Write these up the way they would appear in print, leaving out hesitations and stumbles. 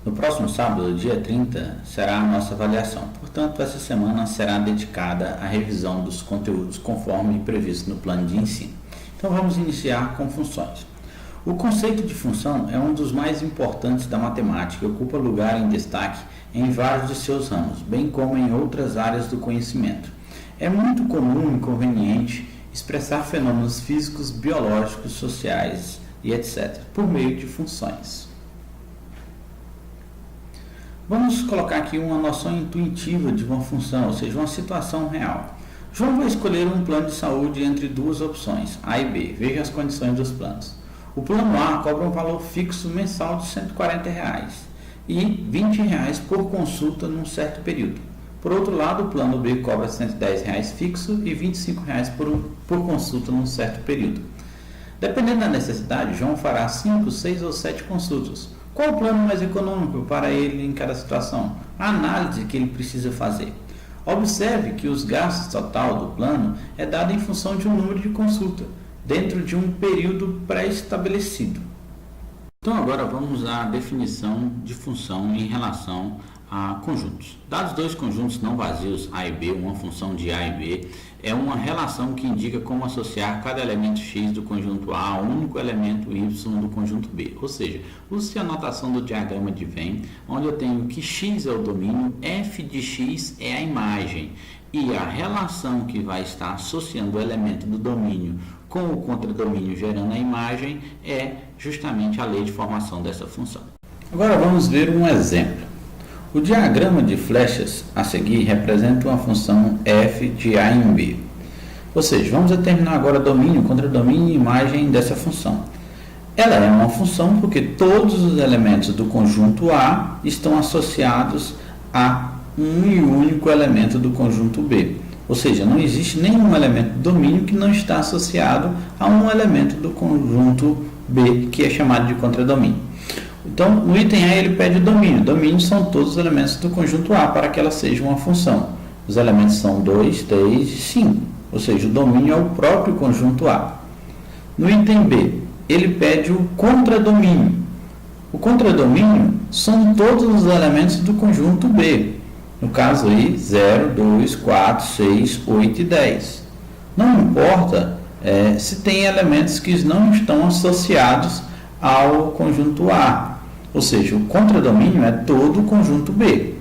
No próximo sábado, dia 30, será a nossa avaliação. Portanto, essa semana será dedicada à revisão dos conteúdos conforme previsto no plano de ensino. Então, vamos iniciar com funções. O conceito de função é um dos mais importantes da matemática e ocupa lugar em destaque em vários de seus ramos, bem como em outras áreas do conhecimento. É muito comum e conveniente expressar fenômenos físicos, biológicos, sociais e etc., por meio de funções. Vamos colocar aqui uma noção intuitiva de uma função, ou seja, uma situação real. João vai escolher um plano de saúde entre duas opções, A e B. Veja as condições dos planos. O plano A cobra um valor fixo mensal de R$ 140 e R$ 20 por consulta num certo período. Por outro lado, o plano B cobra R$ 110 fixo e R$ 25 por consulta num certo período. Dependendo da necessidade, João fará 5, 6 ou 7 consultas. Qual o plano mais econômico para ele em cada situação? A análise que ele precisa fazer. Observe que os gastos total do plano é dado em função de um número de consulta, dentro de um período pré-estabelecido. Então agora vamos à definição de função em relação a conjuntos. Dados dois conjuntos não vazios A e B, uma função de A e B, é uma relação que indica como associar cada elemento x do conjunto A a um único elemento y do conjunto B. Ou seja, use a notação do diagrama de Venn, onde eu tenho que x é o domínio, f de x é a imagem, e a relação que vai estar associando o elemento do domínio com o contradomínio gerando a imagem é justamente a lei de formação dessa função. Agora vamos ver um exemplo. O diagrama de flechas a seguir representa uma função f de a em b. Ou seja, vamos determinar agora domínio, contradomínio e imagem dessa função. Ela é uma função porque todos os elementos do conjunto A estão associados a um e único elemento do conjunto B. Ou seja, não existe nenhum elemento do domínio que não está associado a um elemento do conjunto B, que é chamado de contradomínio. Então, no item A ele pede o domínio. Domínio são todos os elementos do conjunto A para que ela seja uma função. Os elementos são 2, 3 e 5. Ou seja, o domínio é o próprio conjunto A. No item B, ele pede o contradomínio. O contradomínio são todos os elementos do conjunto B. No caso aí, 0, 2, 4, 6, 8 e 10. Não importa se tem elementos que não estão associados ao conjunto A. Ou seja, o contradomínio é todo o conjunto B.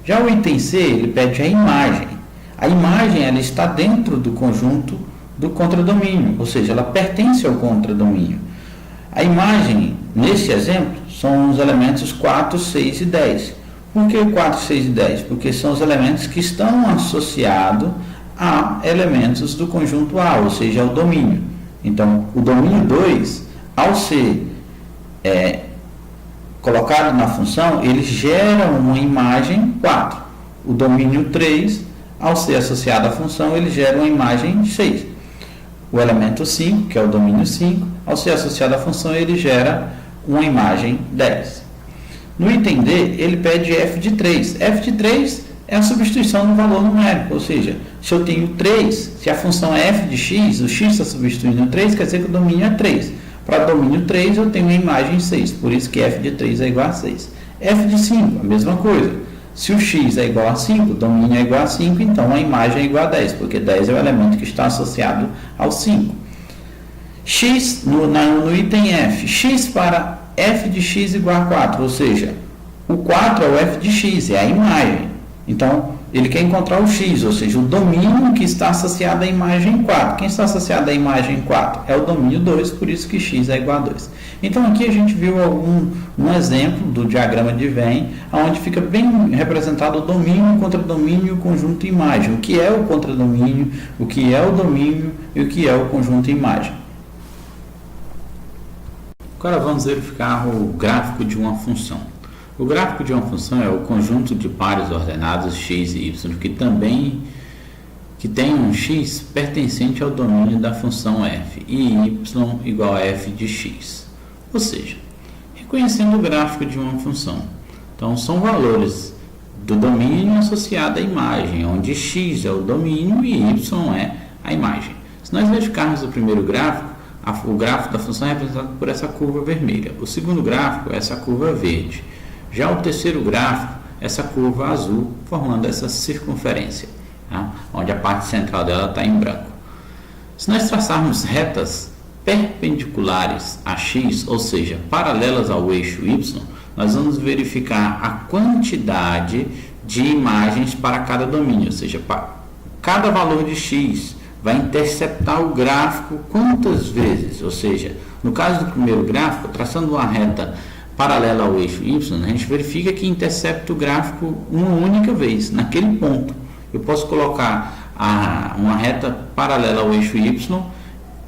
Já o item C, ele pede a imagem. A imagem ela está dentro do conjunto do contradomínio, ou seja, ela pertence ao contradomínio. A imagem, nesse exemplo, são os elementos 4, 6 e 10. Por que 4, 6 e 10? Porque são os elementos que estão associados a elementos do conjunto A, ou seja, ao domínio. Então, o domínio 2, ao ser colocado na função, ele gera uma imagem 4. O domínio 3, ao ser associado à função, ele gera uma imagem 6. O elemento 5, que é o domínio 5, ao ser associado à função, ele gera uma imagem 10. No item D, ele pede f de 3. F de 3 é a substituição do valor numérico, ou seja, se eu tenho 3, se a função é f de x, o x está substituindo o 3, quer dizer que o domínio é 3. Para domínio 3, eu tenho a imagem 6, por isso que f de 3 é igual a 6. F de 5, a mesma coisa. Se o x é igual a 5, o domínio é igual a 5, então a imagem é igual a 10, porque 10 é o elemento que está associado ao 5. X, no item F, x para f de x igual a 4, ou seja, o 4 é o f de x, é a imagem. Então, ele quer encontrar o x, ou seja, o domínio que está associado à imagem 4. Quem está associado à imagem 4 é o domínio 2, por isso que x é igual a 2. Então, aqui a gente viu um exemplo do diagrama de Venn, onde fica bem representado o domínio, o contradomínio e o conjunto imagem. O que é o contradomínio, o que é o domínio e o que é o conjunto imagem. Agora vamos verificar o gráfico de uma função. O gráfico de uma função é o conjunto de pares ordenados x e y que tem um x pertencente ao domínio da função f e y igual a f de x. Ou seja, reconhecendo o gráfico de uma função. Então, são valores do domínio associado à imagem, onde x é o domínio e y é a imagem. Se nós verificarmos o primeiro gráfico, o gráfico da função é representado por essa curva vermelha. O segundo gráfico é essa curva verde. Já o terceiro gráfico, essa curva azul, formando essa circunferência, tá? Onde a parte central dela está em branco. Se nós traçarmos retas perpendiculares a x, ou seja, paralelas ao eixo y, nós vamos verificar a quantidade de imagens para cada domínio, ou seja, cada valor de x vai interceptar o gráfico quantas vezes, ou seja, no caso do primeiro gráfico, traçando uma reta paralela ao eixo y, a gente verifica que intercepta o gráfico uma única vez, naquele ponto. Eu posso colocar uma reta paralela ao eixo y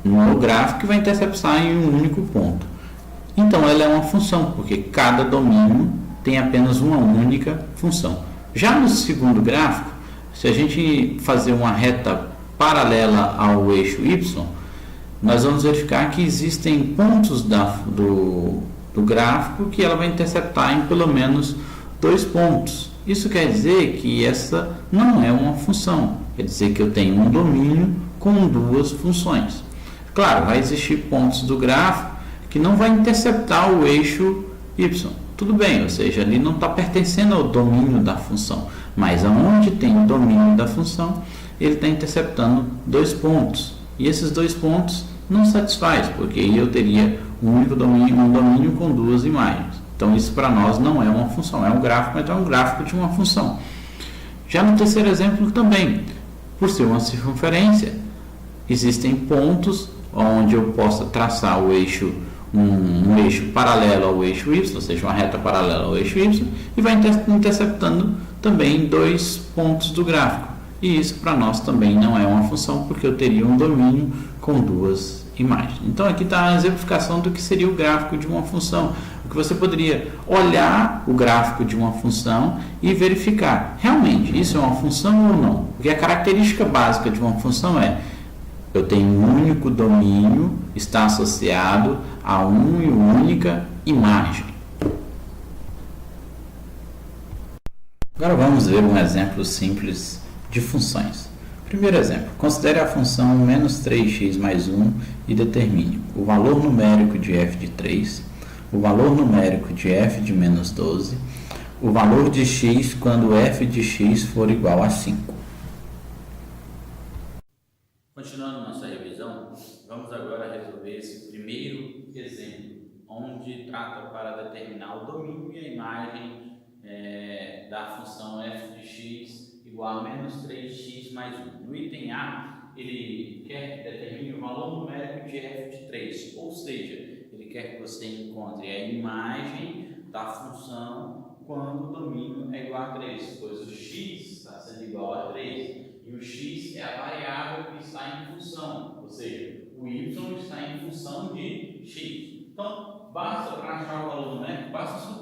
no gráfico que vai interceptar em um único ponto. Então ela é uma função, porque cada domínio tem apenas uma única função. Já no segundo gráfico, se a gente fazer uma reta paralela ao eixo y, nós vamos verificar que existem pontos do gráfico que ela vai interceptar em pelo menos 2 pontos. Isso quer dizer que essa não é uma função, quer dizer que eu tenho um domínio com 2 funções. Claro, vai existir pontos do gráfico que não vai interceptar o eixo y. Tudo bem, ou seja, ali não está pertencendo ao domínio da função, mas aonde tem o domínio da função, ele está interceptando 2 pontos. E esses 2 pontos não satisfaz, porque aí eu teria um único domínio, um domínio com 2 imagens. Então isso para nós não é uma função, é um gráfico, mas é um gráfico de uma função. Já no terceiro exemplo também, por ser uma circunferência, existem pontos onde eu possa traçar o eixo, um eixo paralelo ao eixo y, ou seja, uma reta paralela ao eixo y, e vai interceptando também 2 pontos do gráfico. E isso para nós também não é uma função, porque eu teria um domínio com 2 imagens. Então aqui está a exemplificação do que seria o gráfico de uma função. O que você poderia olhar o gráfico de uma função e verificar, realmente, isso é uma função ou não? Porque a característica básica de uma função é eu tenho um único domínio, está associado a uma única imagem. Agora vamos ver um exemplo simples de funções. Primeiro exemplo, considere a função menos 3x mais 1 e determine o valor numérico de f de 3, o valor numérico de f de menos 12, o valor de x quando f de x for igual a 5. Continuando nossa revisão, vamos agora resolver esse primeiro exemplo, onde trata para determinar o domínio e a imagem da função f de x igual a menos 3x mais 1. No item A, ele quer que determine o valor numérico de f de 3, ou seja, ele quer que você encontre a imagem da função quando o domínio é igual a 3, pois o x está sendo igual a 3 e o x é a variável que está em função, ou seja, o y está em função de x. Então, basta para achar o valor numérico, basta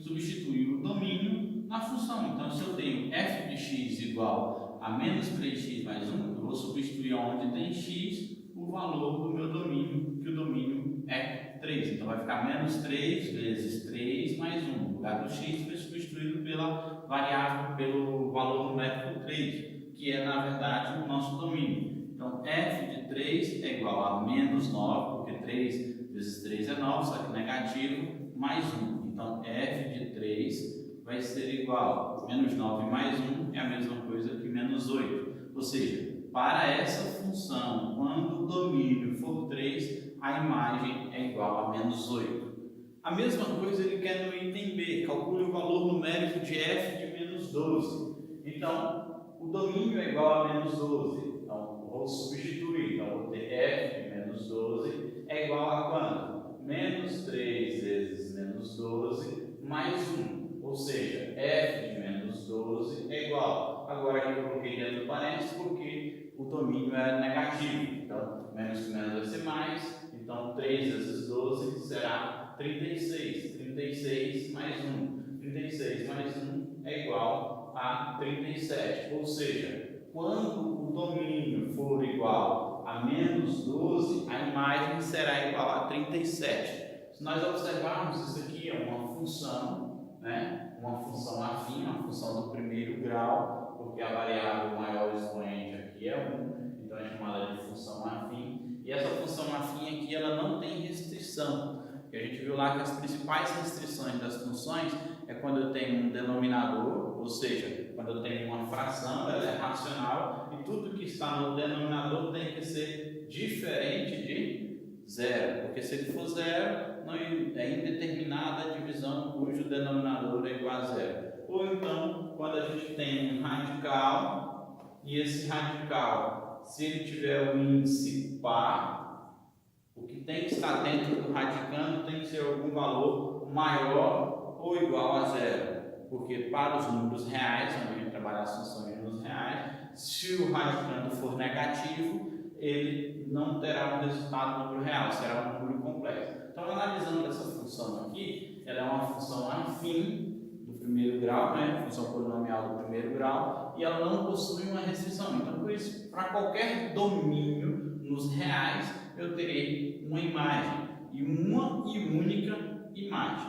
substituir o domínio na função. Então, se eu tenho f de x igual a menos 3x mais 1, eu vou substituir onde tem x o valor do meu domínio, que o domínio é 3. Então, vai ficar menos 3 vezes 3 mais 1. No lugar do x foi substituído pela variável, pelo valor numérico 3, que é, na verdade, o nosso domínio. Então, f de 3 é igual a menos 9, porque 3 vezes 3 é 9, só que negativo, mais 1. Então, f de 3 vai ser igual a menos 9 mais 1 é a mesma coisa que menos 8. Ou seja, para essa função, quando o domínio for 3, a imagem é igual a menos 8. A mesma coisa ele quer no item B, calcule o valor numérico de f de menos 12. Então, o domínio é igual a menos 12. Então, vou substituir. Então, vou ter f de menos 12 é igual a quanto? Menos 3 vezes menos 12 mais 1. Ou seja, f de menos 12 é igual. Agora aqui eu coloquei dentro do parênteses porque o domínio é negativo. Então, menos que menos vai ser mais. Então, 3 vezes 12 será 36. 36 mais 1. 36 mais 1 é igual a 37. Ou seja, quando o domínio for igual a menos 12, a imagem será igual a 37. Se nós observarmos, isso aqui é uma função, né? Uma função afim, uma função do primeiro grau, porque a variável maior expoente aqui é 1, então é chamada de função afim. E essa função afim aqui ela não tem restrição. Porque a gente viu lá que as principais restrições das funções é quando eu tenho um denominador, ou seja, quando eu tenho uma fração, ela é racional e tudo que está no denominador tem que ser diferente de zero, porque se ele for zero, não é indeterminada a divisão cujo denominador é igual a zero. Ou então, quando a gente tem um radical e esse radical, se ele tiver um índice par, o que tem que estar dentro do radicando tem que ser algum valor maior ou igual a zero, porque para os números reais, onde a gente trabalha as funções nos reais, se o radicando for negativo, ele não terá um resultado número real, será um número complexo. Então, analisando essa função aqui, ela é uma função afim do primeiro grau, né? Função polinomial do primeiro grau, e ela não possui uma restrição. Então, por isso, para qualquer domínio nos reais, eu terei uma imagem, e uma e única imagem.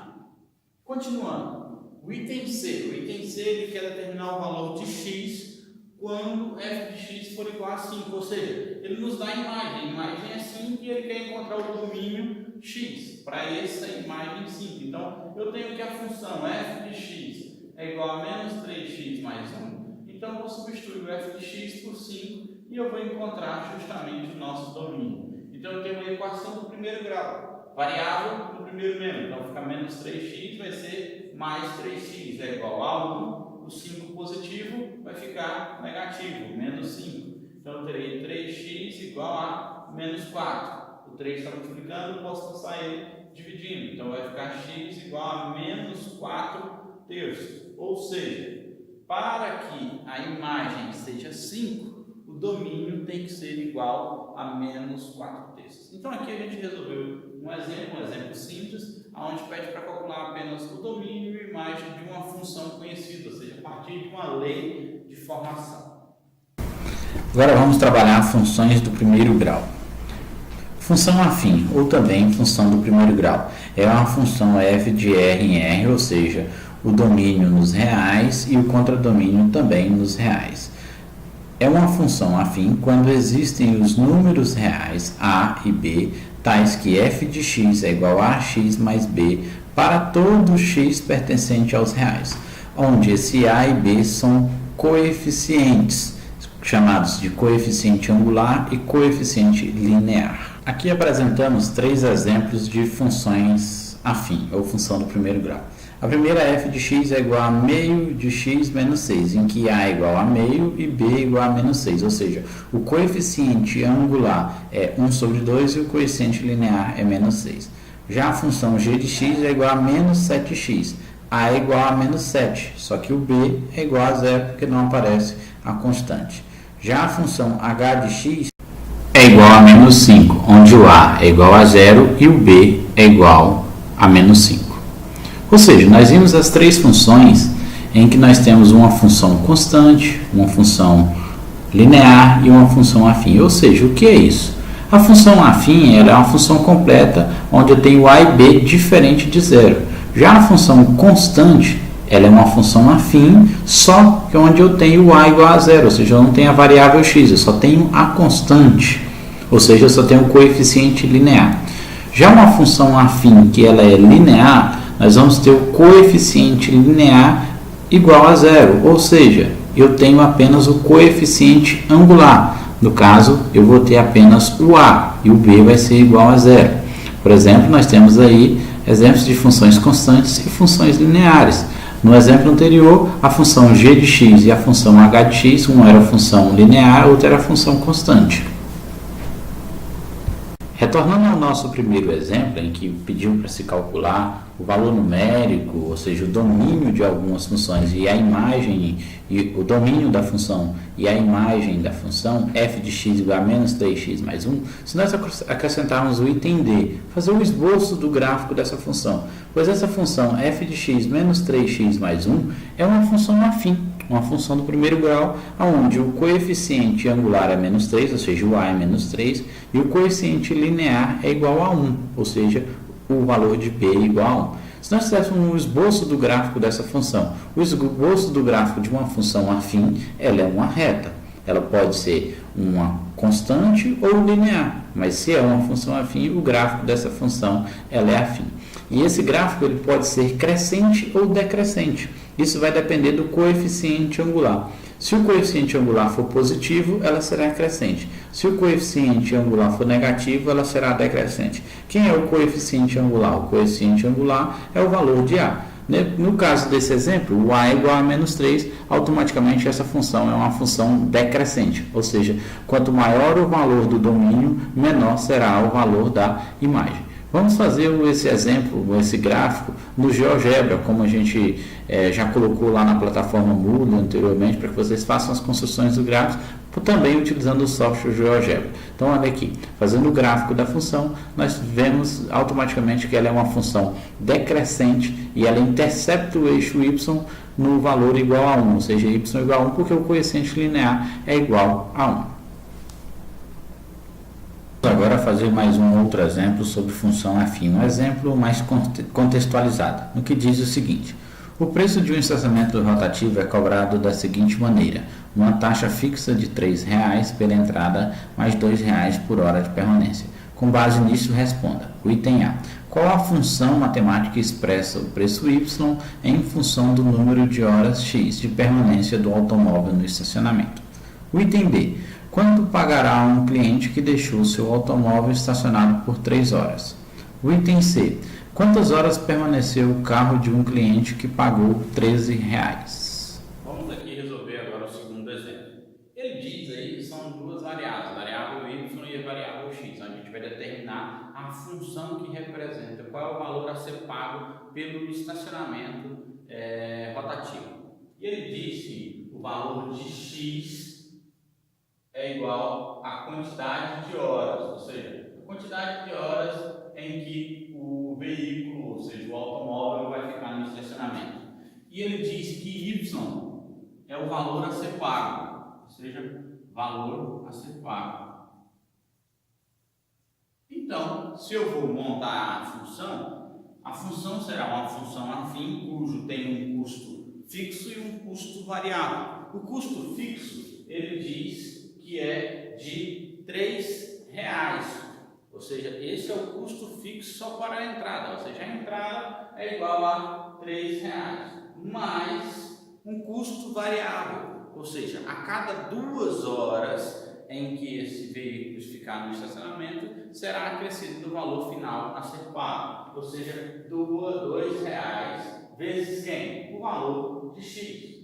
Continuando, o item C ele quer determinar o valor de x quando f de x for igual a 5, ou seja, ele nos dá a imagem é 5 e ele quer encontrar o domínio x para essa imagem 5. Então, eu tenho que a função f de x é igual a menos 3x mais 1, então eu vou substituir o f de x por 5 e eu vou encontrar justamente o nosso domínio. Então, eu tenho uma equação do primeiro grau, variável do primeiro membro, então fica menos 3x vai ser mais 3x, é igual a 1, o 5 positivo vai ficar negativo, menos 5. Então, eu terei 3x igual a menos 4. O 3 está multiplicando, posso passar ele dividindo. Então, vai ficar x igual a menos 4 terços. Ou seja, para que a imagem seja 5, o domínio tem que ser igual a menos 4 terços. Então, aqui a gente resolveu um exemplo simples, onde pede para calcular apenas o domínio e imagem de uma função conhecida, ou seja, a partir de uma lei de formação. Agora vamos trabalhar funções do primeiro grau. Função afim, ou também função do primeiro grau, é uma função f de R em R, ou seja, o domínio nos reais e o contradomínio também nos reais. É uma função afim quando existem os números reais a e b, tais que f de x é igual a x mais b para todo x pertencente aos reais, onde esse a e b são coeficientes, chamados de coeficiente angular e coeficiente linear. Aqui apresentamos 3 exemplos de funções afim, ou função do primeiro grau. A primeira é f de x é igual a meio de x menos 6, em que a é igual a meio e b é igual a menos 6, ou seja, o coeficiente angular é 1 sobre 2 e o coeficiente linear é menos 6. Já a função g de x é igual a menos 7x, a é igual a menos 7, só que o b é igual a zero porque não aparece a constante. Já a função h de x é igual a menos 5, onde o a é igual a zero e o b é igual a menos 5. Ou seja, nós vimos as 3 funções em que nós temos uma função constante, uma função linear e uma função afim. Ou seja, o que é isso? A função afim ela é uma função completa onde eu tenho a e b diferente de zero. Já a função constante ela é uma função afim, só que onde eu tenho a igual a zero, ou seja, eu não tenho a variável x, eu só tenho a constante, ou seja, eu só tenho o coeficiente linear. Já uma função afim que ela é linear, nós vamos ter o coeficiente linear igual a zero, ou seja, eu tenho apenas o coeficiente angular. No caso, eu vou ter apenas o a e o b vai ser igual a zero. Por exemplo, nós temos aí exemplos de funções constantes e funções lineares. No exemplo anterior, a função g de x e a função h de x, uma era a função linear, a outra era a função constante. Retornando ao nosso primeiro exemplo, em que pediu para se calcular o valor numérico, ou seja, o domínio de algumas funções e a imagem, e o domínio da função e a imagem da função, f de x igual a menos 3x mais 1, se nós acrescentarmos o item D, fazer um esboço do gráfico dessa função, pois essa função f de x menos 3x mais 1 é uma função afim, uma função do primeiro grau, onde o coeficiente angular é menos 3, ou seja, o a é menos 3, e o coeficiente linear é igual a 1, ou seja, o valor de b é igual a 1. Se nós tivéssemos um esboço do gráfico dessa função, o esboço do gráfico de uma função afim, ela é uma reta. Ela pode ser uma constante ou linear, mas se é uma função afim, o gráfico dessa função ela é afim. E esse gráfico ele pode ser crescente ou decrescente. Isso vai depender do coeficiente angular. Se o coeficiente angular for positivo, ela será crescente. Se o coeficiente angular for negativo, ela será decrescente. Quem é o coeficiente angular? O coeficiente angular é o valor de A. No caso desse exemplo, o A é igual a menos 3, automaticamente essa função é uma função decrescente, ou seja, quanto maior o valor do domínio, menor será o valor da imagem. Vamos fazer esse exemplo, esse gráfico no GeoGebra, como a gente já colocou lá na plataforma Moodle anteriormente, para que vocês façam as construções do gráfico, também utilizando o software GeoGebra. Então, olha aqui, fazendo o gráfico da função, nós vemos automaticamente que ela é uma função decrescente e ela intercepta o eixo y no valor igual a 1, ou seja, y igual a 1, porque o coeficiente linear é igual a 1. Agora fazer mais um outro exemplo sobre função afim, um exemplo mais contextualizado, no que diz o seguinte: o preço de um estacionamento rotativo é cobrado da seguinte maneira: uma taxa fixa de R$ 3,00 pela entrada mais R$ 2,00 por hora de permanência. Com base nisso, responda. O item A: qual a função matemática que expressa o preço y em função do número de horas x de permanência do automóvel no estacionamento? O item B: quanto pagará um cliente que deixou seu automóvel estacionado por 3 horas? O item C: quantas horas permaneceu o carro de um cliente que pagou R$ 13,00? Vamos aqui resolver agora o segundo exemplo. Ele diz aí que são duas variáveis, a variável y e a variável x. A gente vai determinar a função que representa, qual é o valor a ser pago pelo estacionamento rotativo. E ele diz que o valor de x é igual à quantidade de horas, ou seja, a quantidade de horas em que o veículo, ou seja, o automóvel, vai ficar no estacionamento. E ele diz que y é o valor a ser pago, ou seja, valor a ser pago. Então, se eu vou montar a função será uma função afim, cujo tem um custo fixo e um custo variável. O custo fixo, ele diz que é de R$ 3,00, ou seja, esse é o custo fixo só para a entrada, ou seja, a entrada é igual a R$ 3,00, mais um custo variável, ou seja, a cada 2 horas em que esse veículo ficar no estacionamento, será acrescido do valor final a ser pago, ou seja, R$ 2,00 vezes quem? O valor de x.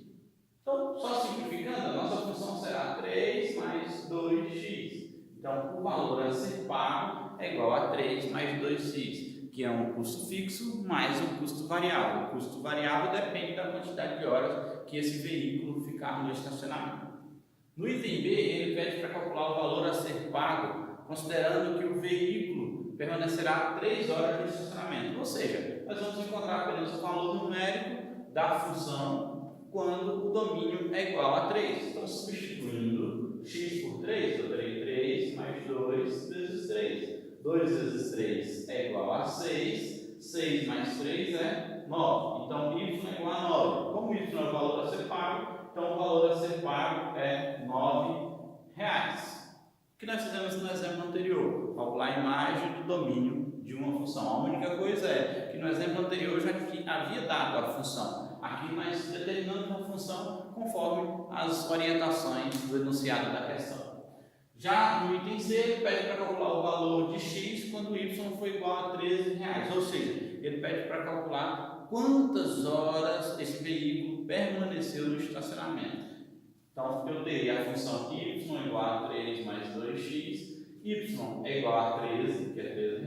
Então, só simplificando, a nossa função será 3 mais 2x. Então, o valor a ser pago é igual a 3 mais 2x, que é um custo fixo mais um custo variável. O custo variável depende da quantidade de horas que esse veículo ficar no estacionamento. No item B, ele pede para calcular o valor a ser pago, considerando que o veículo permanecerá 3 horas no estacionamento. Ou seja, nós vamos encontrar apenas o valor numérico da função quando o domínio é igual a 3. Então, substituindo x por 3, eu terei 3 mais 2 vezes 3. 2 vezes 3 é igual a 6. 6 mais 3 é 9. Então, y é igual a 9. Como y é o valor a ser pago, então o valor a ser pago é R$ 9,00. O que nós fizemos no exemplo anterior? Calcular a imagem do domínio de uma função. A única coisa é que no exemplo anterior eu já havia dado a função. Aqui nós determinamos a função conforme as orientações do enunciado da questão. Já no item C, ele pede para calcular o valor de x quando y for igual a R$ 13,00. Ou seja, ele pede para calcular quantas horas esse veículo permaneceu no estacionamento. Então, eu teria a função y igual a 3 mais 2x, y é igual a 13, que é R$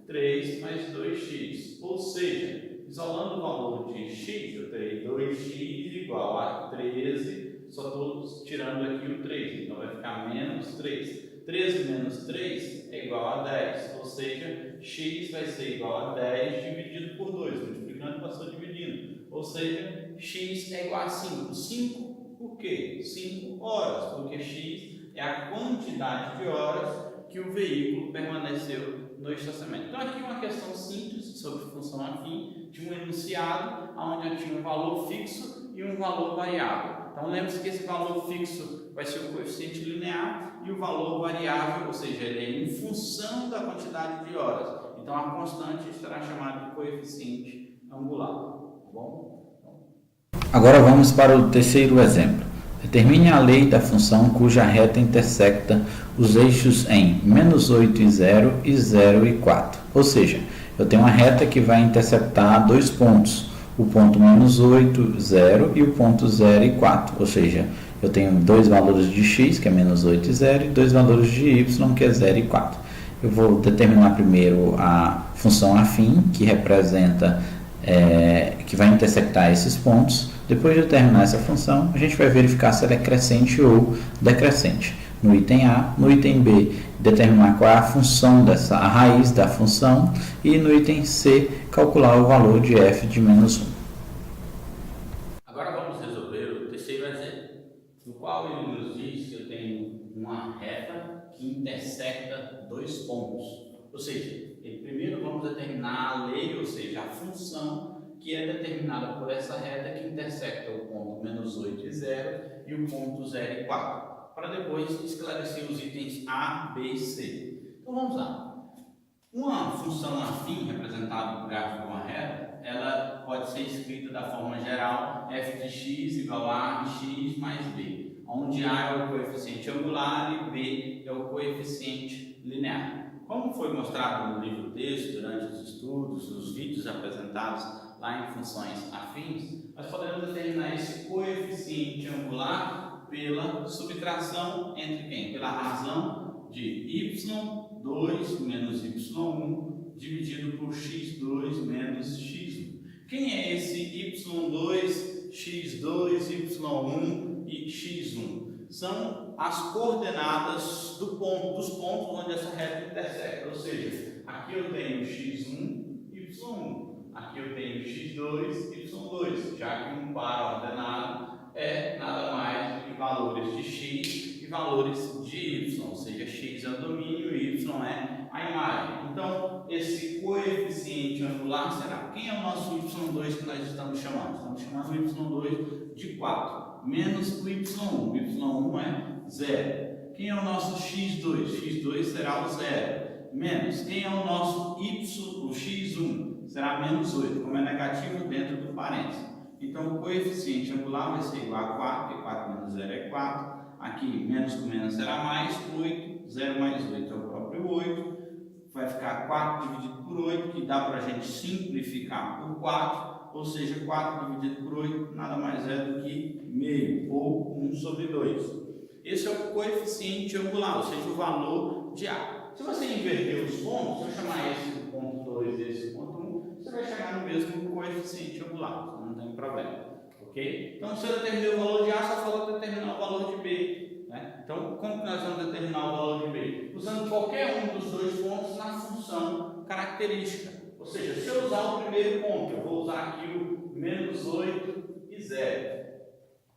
13,00, 3 mais 2x. Ou seja, isolando o valor de x, eu terei 2x igual a 13, só estou tirando aqui o 3, então vai ficar menos 3. 13 menos 3 é igual a 10, ou seja, x vai ser igual a 10 dividido por 2, multiplicando passou dividindo, ou seja, x é igual a 5. 5 por quê? 5 horas, porque x é a quantidade de horas que o veículo permaneceu no estacionamento. Então aqui uma questão simples sobre função afim de um enunciado onde eu tinha um valor fixo e um valor variável. Então lembre-se que esse valor fixo vai ser o coeficiente linear e o valor variável, ou seja, ele é em função da quantidade de horas. Então a constante será chamada de coeficiente angular. Tá bom? Agora vamos para o terceiro exemplo. Determine a lei da função cuja reta intersecta os eixos em -8 e 0 e 0 e 4. Ou seja, eu tenho uma reta que vai intersectar dois pontos, o ponto -8, 0 e o ponto 0 e 4. Ou seja, eu tenho dois valores de x, que é -8 e 0, e dois valores de y, que é 0 e 4. Eu vou determinar primeiro a função afim, que representa, que vai intersectar esses pontos. Depois de eu terminar essa função, a gente vai verificar se ela é crescente ou decrescente. No item A, no item B, determinar qual é a função a raiz da função, e no item C, calcular o valor de f de -1. Agora vamos resolver o terceiro exemplo, no qual ele nos diz que eu tenho uma reta que intersecta dois pontos. Ou seja, primeiro vamos determinar a lei, ou seja, a função que é determinada por essa reta que intersecta o ponto -8 e 0 e o ponto 0 e 4, para depois esclarecer os itens A, B e C. Então vamos lá. Uma função afim, representada no gráfico de uma reta, ela pode ser escrita da forma geral, f de x igual a de x mais b, onde A é o coeficiente angular e B é o coeficiente linear. Como foi mostrado no livro-texto, durante os estudos, os vídeos apresentados lá em funções afins, nós podemos determinar esse coeficiente angular pela subtração entre quem? Pela razão de y2 menos y1 dividido por x2 menos x1. Quem é esse y2, x2, y1 e x1? São as coordenadas dos pontos onde essa reta intersecta. Ou seja, aqui eu tenho x1, y1. Aqui eu tenho x2, y2, já que um par ordenado é nada mais do que valores de x e valores de y, ou seja, x é o domínio e y é a imagem. Então, esse coeficiente angular será, quem é o nosso y2 que nós estamos chamando? Estamos chamando o y2 de 4, menos o y1, o y1 é 0. Quem é o nosso x2? x2 será o 0. Menos, quem é o nosso o x1? Será -8, como é negativo dentro do parênteses. Então, o coeficiente angular vai ser igual a 4, porque 4 menos 0 é 4. Aqui, menos com menos será mais, 8. 0 mais 8 é o próprio 8. Vai ficar 4 dividido por 8, que dá para a gente simplificar por 4. Ou seja, 4 dividido por 8 nada mais é do que meio, ou 1 sobre 2. Esse é o coeficiente angular, ou seja, o valor de A. Se você inverter os pontos, se eu chamar esse do ponto 2 e esse do ponto 1, você vai chegar no mesmo coeficiente angular, então não tem problema, ok? Então, se eu determinar o valor de A, só falta determinar o valor de B, né? Então, como que nós vamos determinar o valor de B? Usando qualquer um dos dois pontos na função característica. Ou seja, se eu usar o primeiro ponto, eu vou usar aqui o -8 e 0.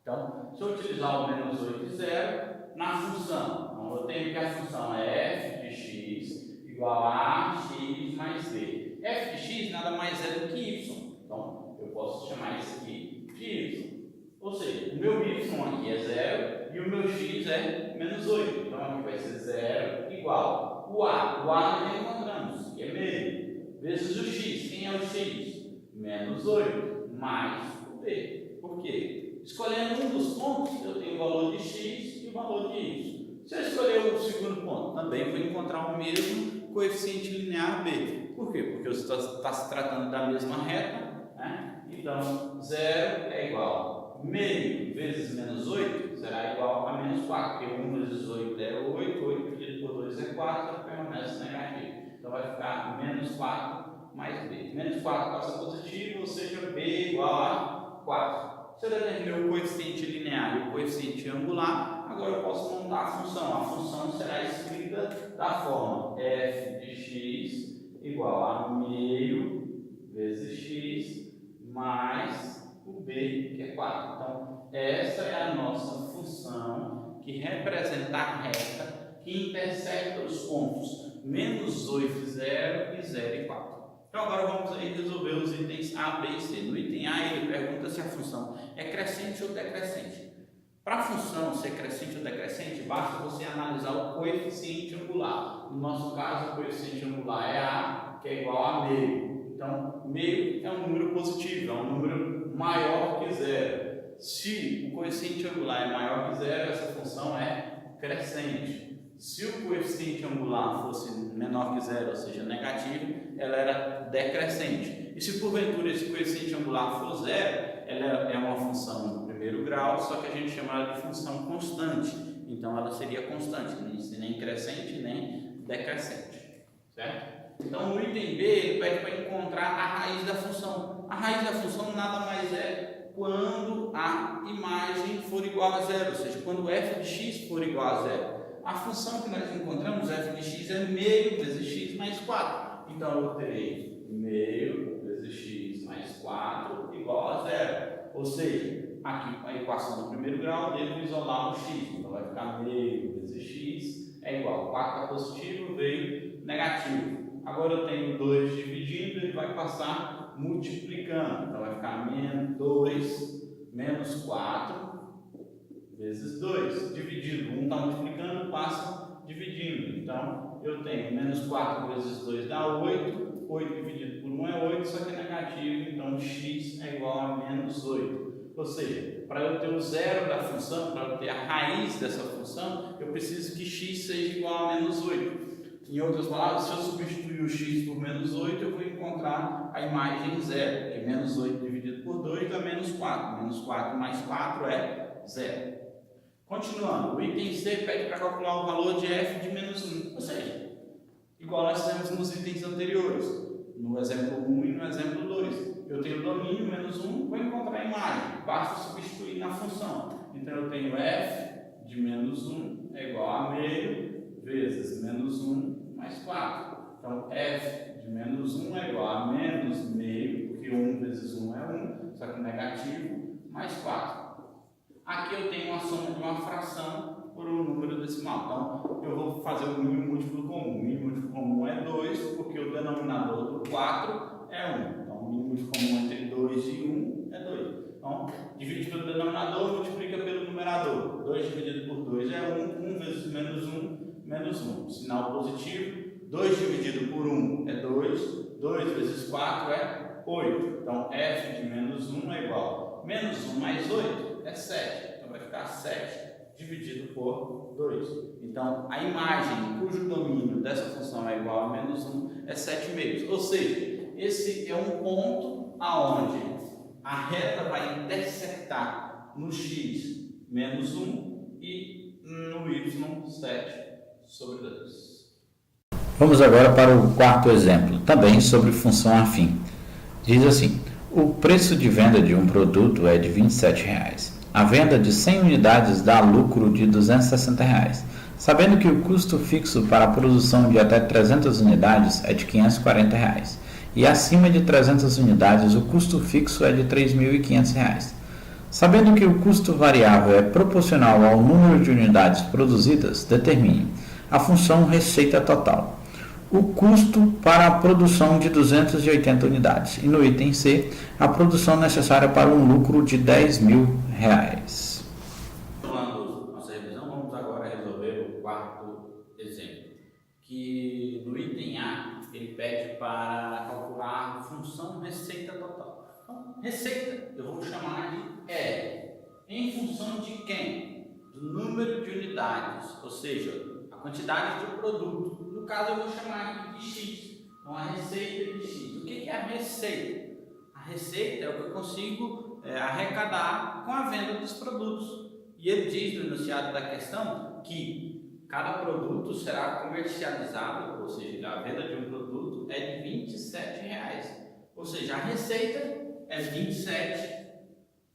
Então, se eu utilizar o -8 e 0 na função, então eu tenho que a função é f de x igual a x mais b. F de x nada mais é do que y. Então, eu posso chamar isso aqui de y. Ou seja, o meu y aqui é 0 e o meu x é -8. Então, aqui vai ser 0 igual. O A nós já encontramos, que é meio, vezes o x. Quem é o x? -8 mais o b. Por quê? Escolhendo um dos pontos, eu tenho o valor de x e o valor de y. Se eu escolher o segundo ponto, também vou encontrar o mesmo coeficiente linear b. Por quê? Porque está se tratando da mesma reta, né? Então, 0 é igual a meio vezes -8 será igual a -4, porque 1 vezes 8 é 8, 8 dividido por 2 é 4, permanece negativo. Então, vai ficar -4 mais b. -4 passa positivo, ou seja, b igual a 4. Se eu determinei o coeficiente linear e o coeficiente angular, agora eu posso montar a função. A função será escrita da forma f de x igual a meio vezes x mais o b, que é 4. Então, essa é a nossa função que representa a reta que intersecta os pontos -8, 0 e 0 e 4. Então agora vamos aí resolver os itens A, B e C. No item A ele pergunta se a função é crescente ou decrescente. Para a função ser crescente ou decrescente, basta você analisar o coeficiente angular. No nosso caso, o coeficiente angular é A, que é igual a meio. Então, meio é um número positivo, é um número maior que zero. Se o coeficiente angular é maior que zero, essa função é crescente. Se o coeficiente angular fosse menor que zero, ou seja, negativo, ela era decrescente. E se porventura esse coeficiente angular for zero, ela é uma função do primeiro grau, só que a gente chama ela de função constante. Então ela seria constante, nem crescente nem decrescente. Certo? Então no item B ele pede para encontrar a raiz da função. A raiz da função nada mais é quando a imagem for igual a zero, ou seja, quando f de x for igual a zero. A função que nós encontramos, f de x, é meio vezes x mais 4. Então eu terei meio vezes x mais 4 igual a zero. Ou seja, aqui a equação do primeiro grau eu devo isolar o x. Então vai ficar meio vezes x é igual a 4 é positivo, veio negativo. Agora eu tenho 2 dividindo, ele vai passar multiplicando. Então vai ficar menos 2 menos 4 vezes 2, dividido. 1 está multiplicando, passa dividindo. Então, eu tenho menos 4 vezes 2 dá 8. 8 dividido por 1 é 8, só que é negativo. Então, x é igual a menos 8. Ou seja, para eu ter o zero da função, para eu ter a raiz dessa função, eu preciso que x seja igual a menos 8. Em outras palavras, se eu substituir o x por menos 8, eu vou encontrar a imagem zero, que menos 8 dividido por 2 dá menos 4. Menos 4 mais 4 é zero. Continuando, o item C pede para calcular o valor de f de menos 1, ou seja, igual nós fizemos nos itens anteriores, no exemplo 1 e no exemplo 2. Eu tenho o domínio menos 1, vou encontrar a imagem, basta substituir na função. Então eu tenho f de menos 1 é igual a meio vezes menos 1 mais 4. Então f de menos 1 é igual a menos meio, porque 1 vezes 1 é 1, só que negativo, mais 4. Aqui eu tenho uma soma de uma fração por um número decimal. Então, eu vou fazer o mínimo múltiplo comum. O mínimo múltiplo comum é 2, porque o denominador do 4 é 1. Então, o mínimo múltiplo comum entre 2 e 1 é 2. Então, divide pelo denominador, multiplica pelo numerador. 2 dividido por 2 é 1. 1 vezes menos 1, menos 1. Sinal positivo. 2 dividido por 1 é 2. 2 vezes 4 é 8. Então, f de menos 1 é igual a menos 1 mais 8. É 7, então vai ficar 7 dividido por 2. Então, a imagem cujo domínio dessa função é igual a menos 1 é 7 meios. Ou seja, esse é um ponto aonde a reta vai intersetar no x menos 1 e no y 7 sobre 2. Vamos agora para o quarto exemplo, também sobre função afim. Diz assim: o preço de venda de um produto é de R$ 27. A venda de 100 unidades dá lucro de R$ 260, sabendo que o custo fixo para a produção de até 300 unidades é de R$ 540, e acima de 300 unidades o custo fixo é de R$ 3.500. Sabendo que o custo variável é proporcional ao número de unidades produzidas, determine a função receita total. O custo para a produção de 280 unidades. E no item C, a produção necessária para um lucro de R$ 10.000. Continuando nossa revisão, vamos agora resolver o quarto exemplo, que no item A, ele pede para calcular a função receita total. Então, receita, eu vou chamar de R. Em função de quem? Do número de unidades, ou seja, a quantidade de produto. No caso, eu vou chamar aqui de X. Então, a receita de X. O que é a receita? A receita é o que eu consigo arrecadar com a venda dos produtos. E ele diz no enunciado da questão que cada produto será comercializado, ou seja, a venda de um produto é de R$ 27. Ou seja, a receita é 27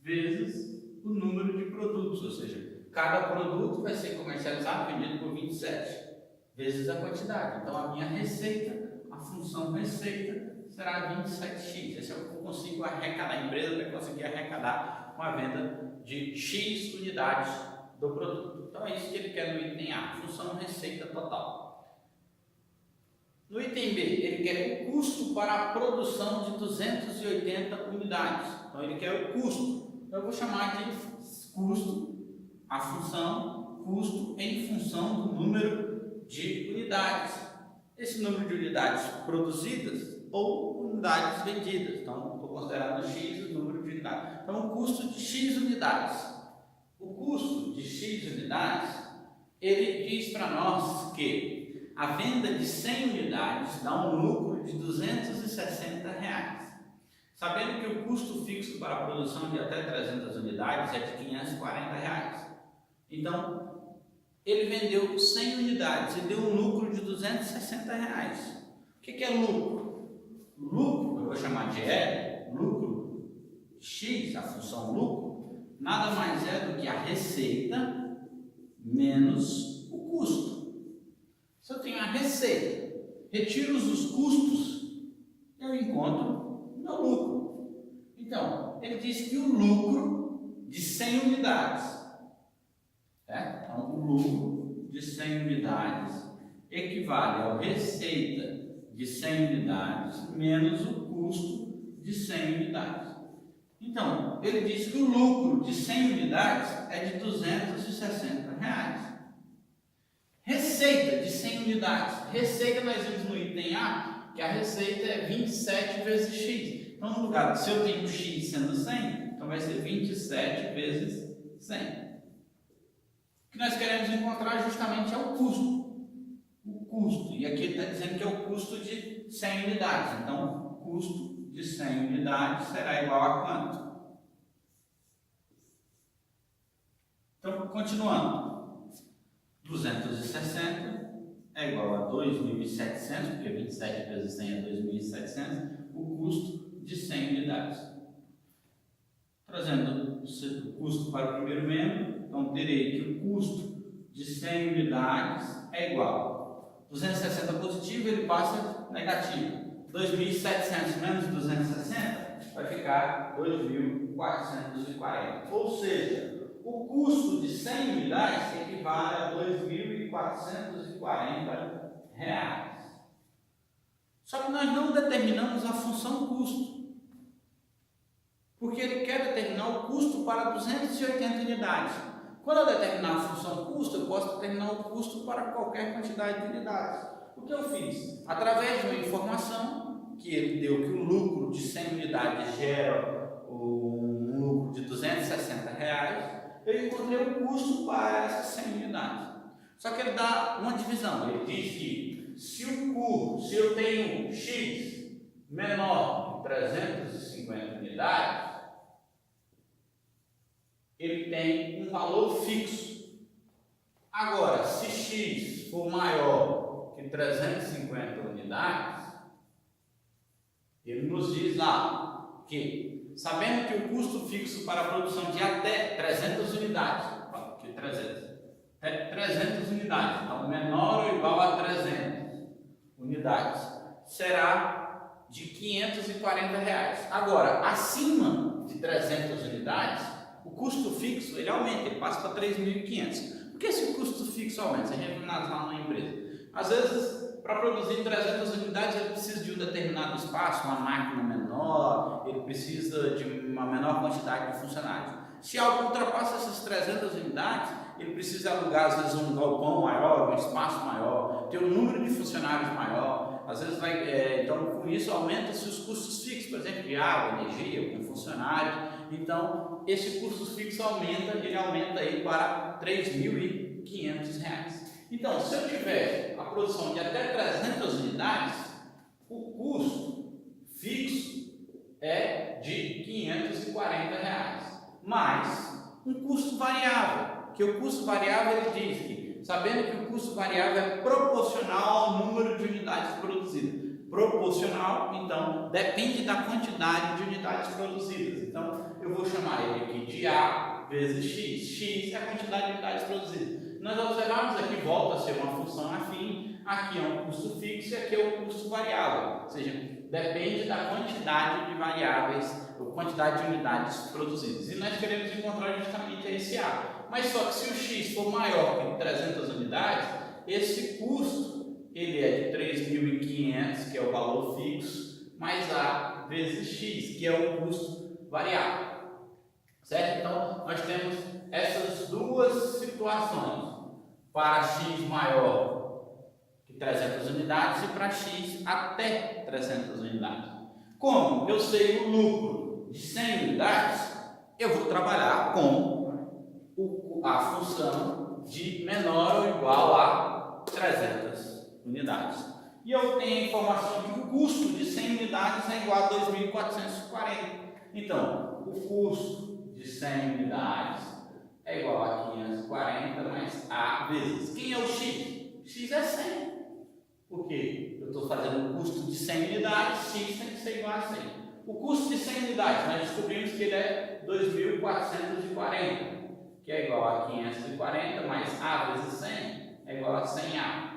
vezes o número de produtos. Ou seja, cada produto vai ser comercializado, vendido por 27 vezes a quantidade. Então, a minha receita, a função receita, será 27x. Esse é o que eu consigo arrecadar. A empresa vai conseguir arrecadar com a venda de X unidades do produto. Então, é isso que ele quer no item A, função receita total. No item B, ele quer o custo para a produção de 280 unidades. Então, ele quer o custo. Então, eu vou chamar de custo, a função custo em função do número de unidades. esse número de unidades produzidas ou unidades vendidas. Então, estou considerando X o número de unidades. Então, o custo de X unidades. O custo de X unidades, ele diz para nós que a venda de 100 unidades dá um lucro de R$260. Sabendo que o custo fixo para a produção de até 300 unidades é de R$540. Então, ele vendeu 100 unidades e deu um lucro de R$260. O que é lucro? Lucro, eu vou chamar de L, lucro X, a função lucro, nada mais é do que a receita menos o custo. Se eu tenho a receita, retiro os custos, eu encontro meu lucro. Então, ele diz que o lucro de 100 unidades, então o lucro de 100 unidades equivale à receita de 100 unidades menos o custo de 100 unidades. Então, ele diz que o lucro de 100 unidades é de R$260. Receita de 100 unidades. Receita nós vimos no item A, que a receita é 27 vezes X. Então, no lugar, se eu tenho X sendo 100, então vai ser 27 vezes 100. O que nós queremos encontrar justamente é o custo. O custo. E aqui ele está dizendo que é o custo de 100 unidades. Então, o custo de 100 unidades será igual a quanto? Então, continuando. 260 é igual a 2.700, porque 27 vezes 100 é 2.700, o custo de 100 unidades. Trazendo o custo para o primeiro membro, então terei que o custo de 100 unidades é igual. 260 positivo, ele passa negativo. 2.700 menos 260 vai ficar 2.440. Ou seja, o custo de 100 unidades equivale a R$2.440. Só que nós não determinamos a função custo, porque ele quer determinar o custo para 280 unidades. Quando eu determinar a função custo, eu posso determinar o custo para qualquer quantidade de unidades. O que eu fiz? Através de uma informação que ele deu que o lucro de 100 unidades gera um lucro de R$260, eu encontrei o custo para essas 100 unidades. Só que ele dá uma divisão. Ele diz que se eu tenho X menor que 350 unidades, ele tem um valor fixo. Agora, se X for maior que 350 unidades, ele nos diz lá que, sabendo que o custo fixo para a produção de até 300 unidades, que 300 unidades, então menor ou igual a 300 unidades, será de R$540. Agora, acima de 300 unidades, o custo fixo ele aumenta, ele passa para 3.500. Por que esse custo fixo aumenta? Se a gente analisar numa empresa, às vezes, para produzir 300 unidades, ele precisa de um determinado espaço, uma máquina menor, ele precisa de uma menor quantidade de funcionários. Se algo ultrapassa essas 300 unidades, ele precisa alugar, às vezes, um galpão maior, um espaço maior, ter um número de funcionários maior. Às vezes, então, com isso, aumenta-se os custos fixos, por exemplo, de água, energia, com funcionários. Então, esse custo fixo aumenta, ele aumenta aí para R$3.500. Então, se eu tiver a produção de até 300 unidades, o custo fixo é de R$540, mais um custo variável, que o custo variável ele diz que, sabendo que o custo variável é proporcional ao número de unidades produzidas. Proporcional, então, depende da quantidade de unidades produzidas. Então, eu vou chamar ele aqui de A vezes X. X é a quantidade de unidades produzidas. Nós observamos aqui, volta a ser uma função afim, aqui é um custo fixo e aqui é um custo variável. Ou seja, depende da quantidade de variáveis, ou quantidade de unidades produzidas. E nós queremos encontrar justamente esse A. Mas só que se o X for maior que 300 unidades, esse custo ele é de 3.500, que é o valor fixo, mais A vezes X, que é o custo variável. Certo? Então, nós temos essas duas situações. Para X maior que 300 unidades e para X até 300 unidades. Como eu sei o lucro de 100 unidades, eu vou trabalhar com a função de menor ou igual a 300 unidades. E eu tenho a informação de que o custo de 100 unidades é igual a 2.440. Então, o custo de 100 unidades é igual a 540 mais A vezes. Quem é o X? X é 100. Por quê? Eu estou fazendo o custo de 100 unidades, X tem que ser igual a 100. O custo de 100 unidades, nós descobrimos que ele é 2.440, que é igual a 540 mais A vezes 100 é igual a 100A.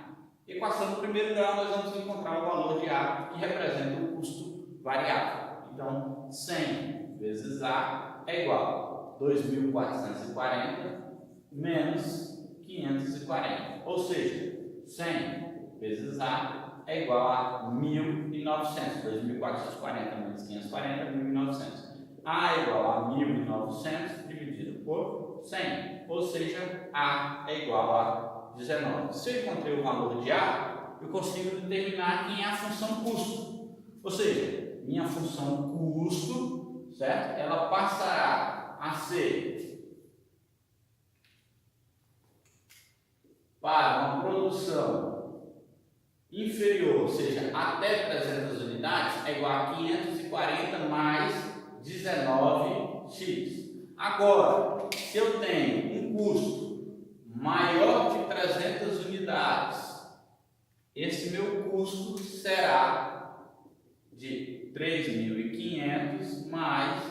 Equação do primeiro grau, nós vamos encontrar o valor de A, que representa o custo variável. Então, 100 vezes A é igual a 2.440 menos 540. Ou seja, 100 vezes A é igual a 1.900. 2.440 menos 540, 1.900. A é igual a 1.900 dividido por 100. Ou seja, A é igual a 19. Se eu encontrei o valor de A, eu consigo determinar quem é a função custo. Ou seja, minha função custo, certo? Ela passará a ser para uma produção inferior, ou seja, até 300 unidades, é igual a 540 mais 19x. Agora, se eu tenho um custo maior que 300 unidades, esse meu custo será de 3.500 mais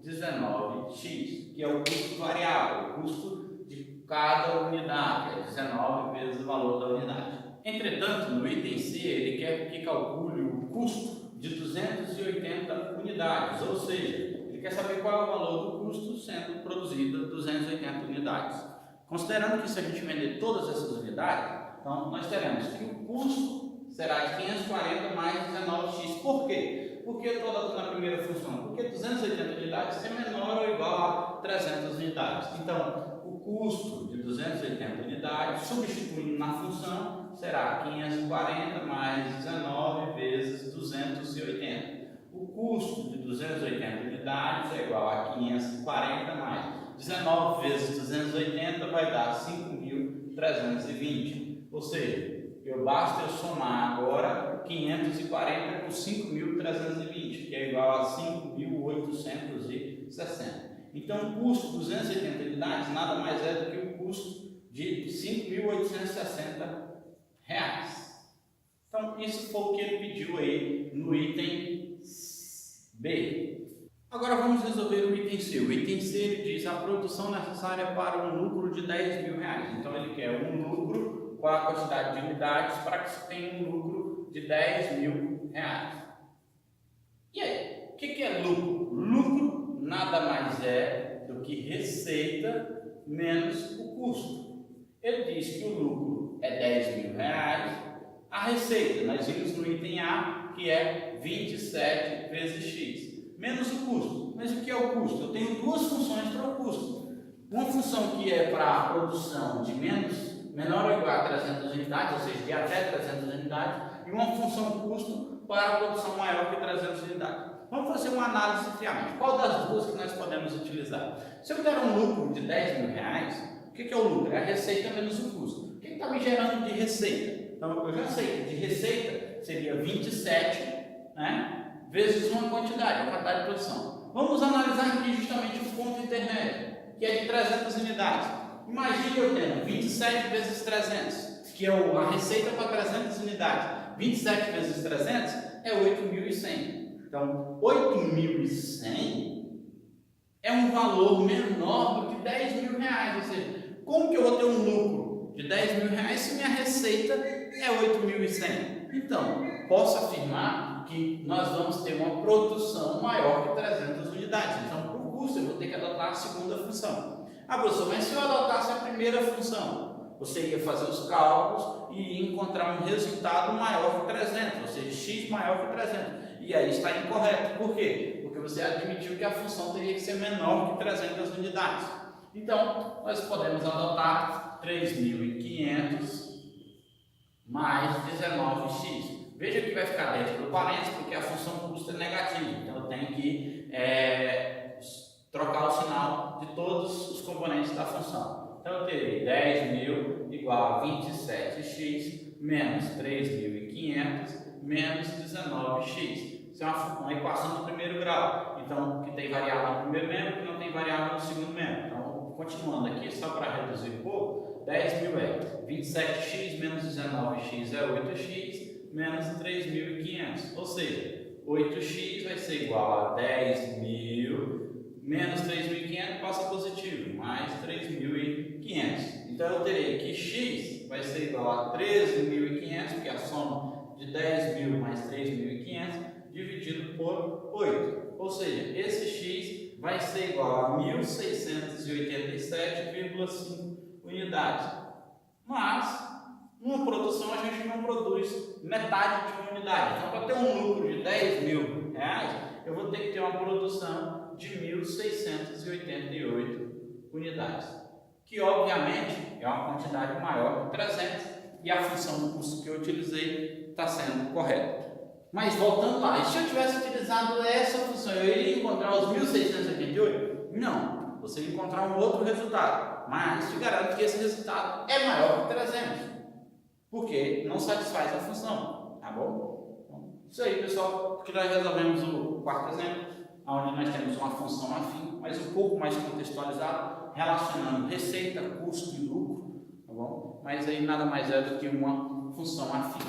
19x, que é o custo variável, o custo de cada unidade, é 19 vezes o valor da unidade. Entretanto, no item C, ele quer que calcule o custo de 280 unidades, ou seja, ele quer saber qual é o valor do custo sendo produzida 280 unidades. Considerando que se a gente vender todas essas unidades, então nós teremos que o custo será de 540 mais 19x. Por quê? Porque eu estou dando na primeira função? Porque 280 unidades é menor ou igual a 300 unidades. Então, o custo de 280 unidades, substituindo na função, será 540 mais 19 vezes 280. O custo de 280 unidades é igual a 540 mais 19 vezes 280 vai dar 5.320. Ou seja, basta eu somar agora 540 com 5.320, que é igual a 5.860. Então, o custo de 280 unidades nada mais é do que o custo de 5.860 reais. Então, isso foi o que ele pediu aí no item B. Agora vamos resolver o item C. O item C ele diz a produção necessária para um lucro de 10 mil reais. Então ele quer um lucro com a quantidade de unidades para que se tenha um lucro de 10 mil reais. E aí, o que é lucro? Lucro nada mais é do que receita menos o custo. Ele diz que o lucro é 10 mil reais. A receita, nós vimos no item A, que é 27 vezes x. Menos o custo. Mas o que é o custo? Eu tenho duas funções para o custo. Uma função que é para a produção de menor ou igual a 300 unidades, ou seja, de até 300 unidades, e uma função custo para a produção maior que 300 unidades. Vamos fazer uma análise friamente. Qual das duas que nós podemos utilizar? Se eu der um lucro de 10 mil reais, o que é o lucro? É a receita menos o custo. O que está me gerando de receita? Então, eu já sei que de receita seria 27, né? Vezes uma quantidade, a quantidade de produção. Vamos analisar aqui justamente o ponto intermédio, que é de 300 unidades. Imagine eu tendo 27 vezes 300, que é a receita para 300 unidades. 27 vezes 300 é 8.100. Então, 8.100 é um valor menor do que 10 mil reais. Ou seja, como que eu vou ter um lucro de 10 mil reais se minha receita é 8.100? Então, posso afirmar que nós vamos ter uma produção maior que 300 unidades. Então, por custo, eu vou ter que adotar a segunda função. Ah, professor, mas se eu adotasse a primeira função, você ia fazer os cálculos e encontrar um resultado maior que 300, ou seja, x maior que 300. E aí está incorreto. Por quê? Porque você admitiu que a função teria que ser menor que 300 unidades. Então, nós podemos adotar 3.500 mais 19x. Veja que vai ficar dentro do parênteses porque a função custo é negativa, então eu tenho que trocar o sinal de todos os componentes da função. Então eu terei 10.000 igual a 27x menos 3.500 menos 19x. Isso é uma equação do primeiro grau, então que tem variável no primeiro membro e que não tem variável no segundo membro. Então, continuando aqui, só para reduzir um pouco, 10.000 é 27x menos 19x é 8x menos 3.500, ou seja, 8x vai ser igual a 10.000 menos 3.500 passa positivo, mais 3.500. Então eu terei que x vai ser igual a 13.500, que é a soma de 10.000 mais 3.500, dividido por 8. Ou seja, esse x vai ser igual a 1.687,5 unidades. Mas, numa produção, a gente não produz metade de uma unidade. Então, para ter um lucro de R$10.000, eu vou ter que ter uma produção de 1.688 unidades. Que, obviamente, é uma quantidade maior que 300 e a função do custo que eu utilizei está sendo correta. Mas, voltando lá, e se eu tivesse utilizado essa função, eu iria encontrar os 1.688? Não, você ia encontrar um outro resultado. Mas te garanto que esse resultado é maior que 300. Porque não satisfaz a função, tá bom? Isso aí, pessoal, porque nós resolvemos o quarto exemplo, onde nós temos uma função afim, mas um pouco mais contextualizada, relacionando receita, custo e lucro, tá bom? Mas aí nada mais é do que uma função afim.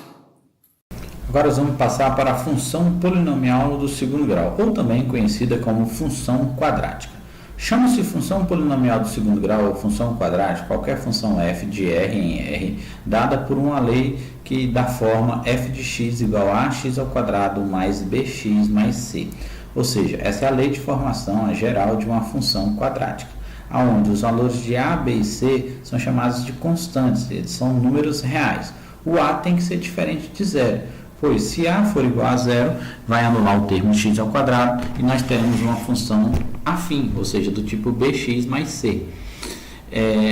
Agora nós vamos passar para a função polinomial do segundo grau, ou também conhecida como função quadrática. Chama-se função polinomial do segundo grau ou função quadrática qualquer função f de R em R, dada por uma lei que dá forma f de x igual a ax ao quadrado mais bx mais c. Ou seja, essa é a lei de formação geral de uma função quadrática, onde os valores de a, b e c são chamados de constantes, eles são números reais. O a tem que ser diferente de zero, pois se a for igual a zero, vai anular o termo x ao quadrado e nós teremos uma função afim, ou seja, do tipo bx mais c.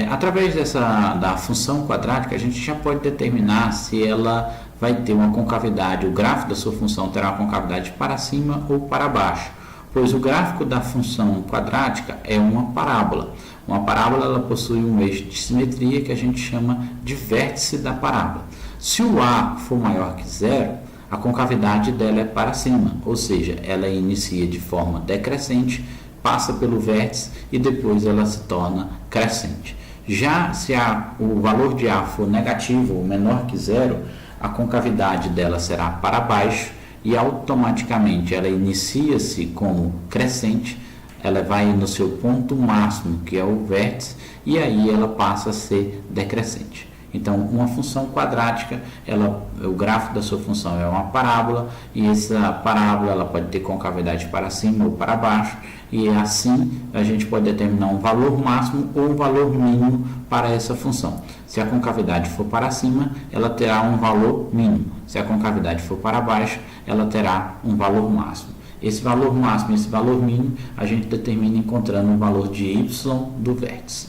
Através da função quadrática, a gente já pode determinar se ela vai ter uma concavidade, o gráfico da sua função terá uma concavidade para cima ou para baixo, pois o gráfico da função quadrática é uma parábola. Uma parábola ela possui um eixo de simetria que a gente chama de vértice da parábola. Se o a for maior que zero, a concavidade dela é para cima, ou seja, ela inicia de forma decrescente, passa pelo vértice e depois ela se torna crescente. Já se o valor de a for negativo ou menor que zero, a concavidade dela será para baixo e automaticamente ela inicia-se como crescente, ela vai no seu ponto máximo, que é o vértice, e aí ela passa a ser decrescente. Então, uma função quadrática, o gráfico da sua função é uma parábola, e essa parábola ela pode ter concavidade para cima ou para baixo, e assim a gente pode determinar um valor máximo ou um valor mínimo para essa função. Se a concavidade for para cima, ela terá um valor mínimo. Se a concavidade for para baixo, ela terá um valor máximo. Esse valor máximo e esse valor mínimo a gente determina encontrando o valor de y do vértice.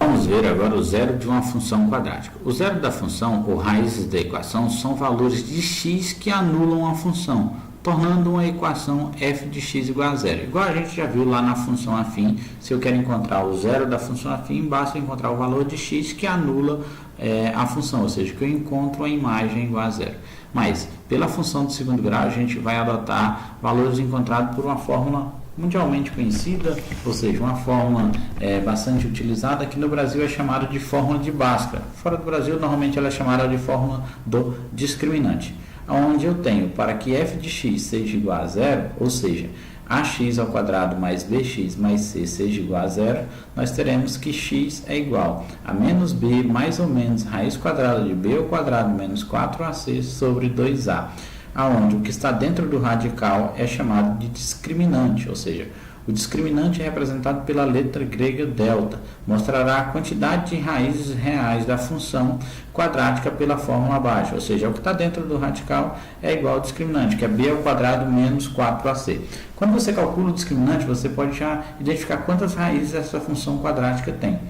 Vamos ver agora o zero de uma função quadrática. O zero da função, ou raízes da equação, são valores de x que anulam a função, tornando uma equação f de x igual a zero. Igual a gente já viu lá na função afim, se eu quero encontrar o zero da função afim, basta encontrar o valor de x que anula a função, ou seja, que eu encontro a imagem igual a zero. Mas, pela função do segundo grau, a gente vai adotar valores encontrados por uma fórmula mundialmente conhecida, ou seja, uma fórmula bastante utilizada. Aqui no Brasil é chamada de fórmula de Bhaskara. Fora do Brasil, normalmente ela é chamada de fórmula do discriminante, onde eu tenho para que f de x seja igual a zero, ou seja, ax ao quadrado mais bx mais c seja igual a zero, nós teremos que x é igual a menos b mais ou menos raiz quadrada de b ao quadrado menos 4ac sobre 2a, aonde o que está dentro do radical é chamado de discriminante, ou seja, o discriminante é representado pela letra grega delta, mostrará a quantidade de raízes reais da função quadrática pela fórmula abaixo, ou seja, o que está dentro do radical é igual ao discriminante, que é b ao quadrado menos 4ac. Quando você calcula o discriminante, você pode já identificar quantas raízes essa função quadrática tem.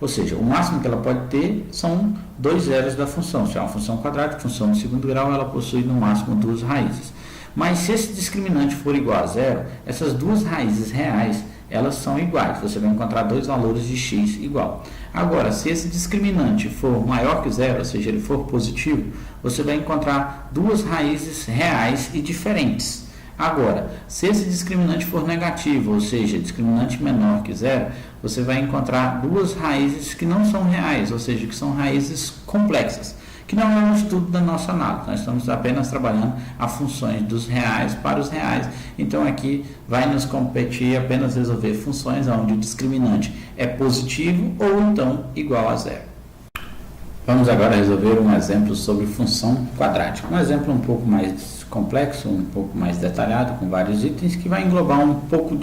Ou seja, o máximo que ela pode ter são 2 zeros da função. Se é uma função quadrática, função de segundo grau, ela possui no máximo 2 raízes. Mas se esse discriminante for igual a zero, essas 2 raízes reais, elas são iguais. Você vai encontrar 2 valores de x igual. Agora, se esse discriminante for maior que zero, ou seja, ele for positivo, você vai encontrar 2 raízes reais e diferentes. Agora, se esse discriminante for negativo, ou seja, discriminante menor que zero, você vai encontrar 2 raízes que não são reais, ou seja, que são raízes complexas, que não é um estudo da nossa análise. Nós estamos apenas trabalhando as funções dos reais para os reais. Então, aqui vai nos competir apenas resolver funções onde o discriminante é positivo ou então igual a zero. Vamos agora resolver um exemplo sobre função quadrática. Um exemplo um pouco mais complexo, um pouco mais detalhado, com vários itens, que vai englobar um pouco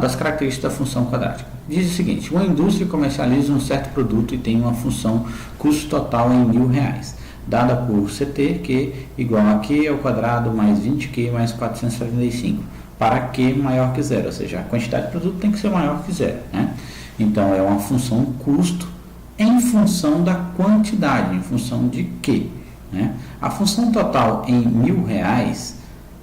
das características da função quadrática. Diz o seguinte: uma indústria comercializa um certo produto e tem uma função custo total em R$1.000, dada por CT, Q igual a Q ao quadrado mais 20Q mais 475, para Q maior que zero, ou seja, a quantidade de produto tem que ser maior que zero, né? Então, é uma função custo em função da quantidade, em função de Q, né? A função total em R$1.000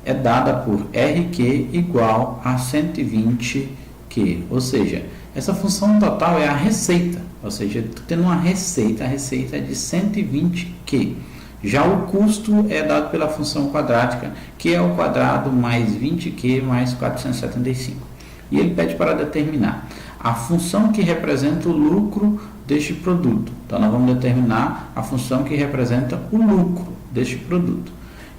é dada por RQ igual a 120Q, ou seja, essa função total é a receita, ou seja, estou tendo uma receita, a receita é de 120Q. Já o custo é dado pela função quadrática, que é o quadrado mais 20Q mais 475. E ele pede para determinar a função que representa o lucro deste produto. Então, nós vamos determinar a função que representa o lucro deste produto.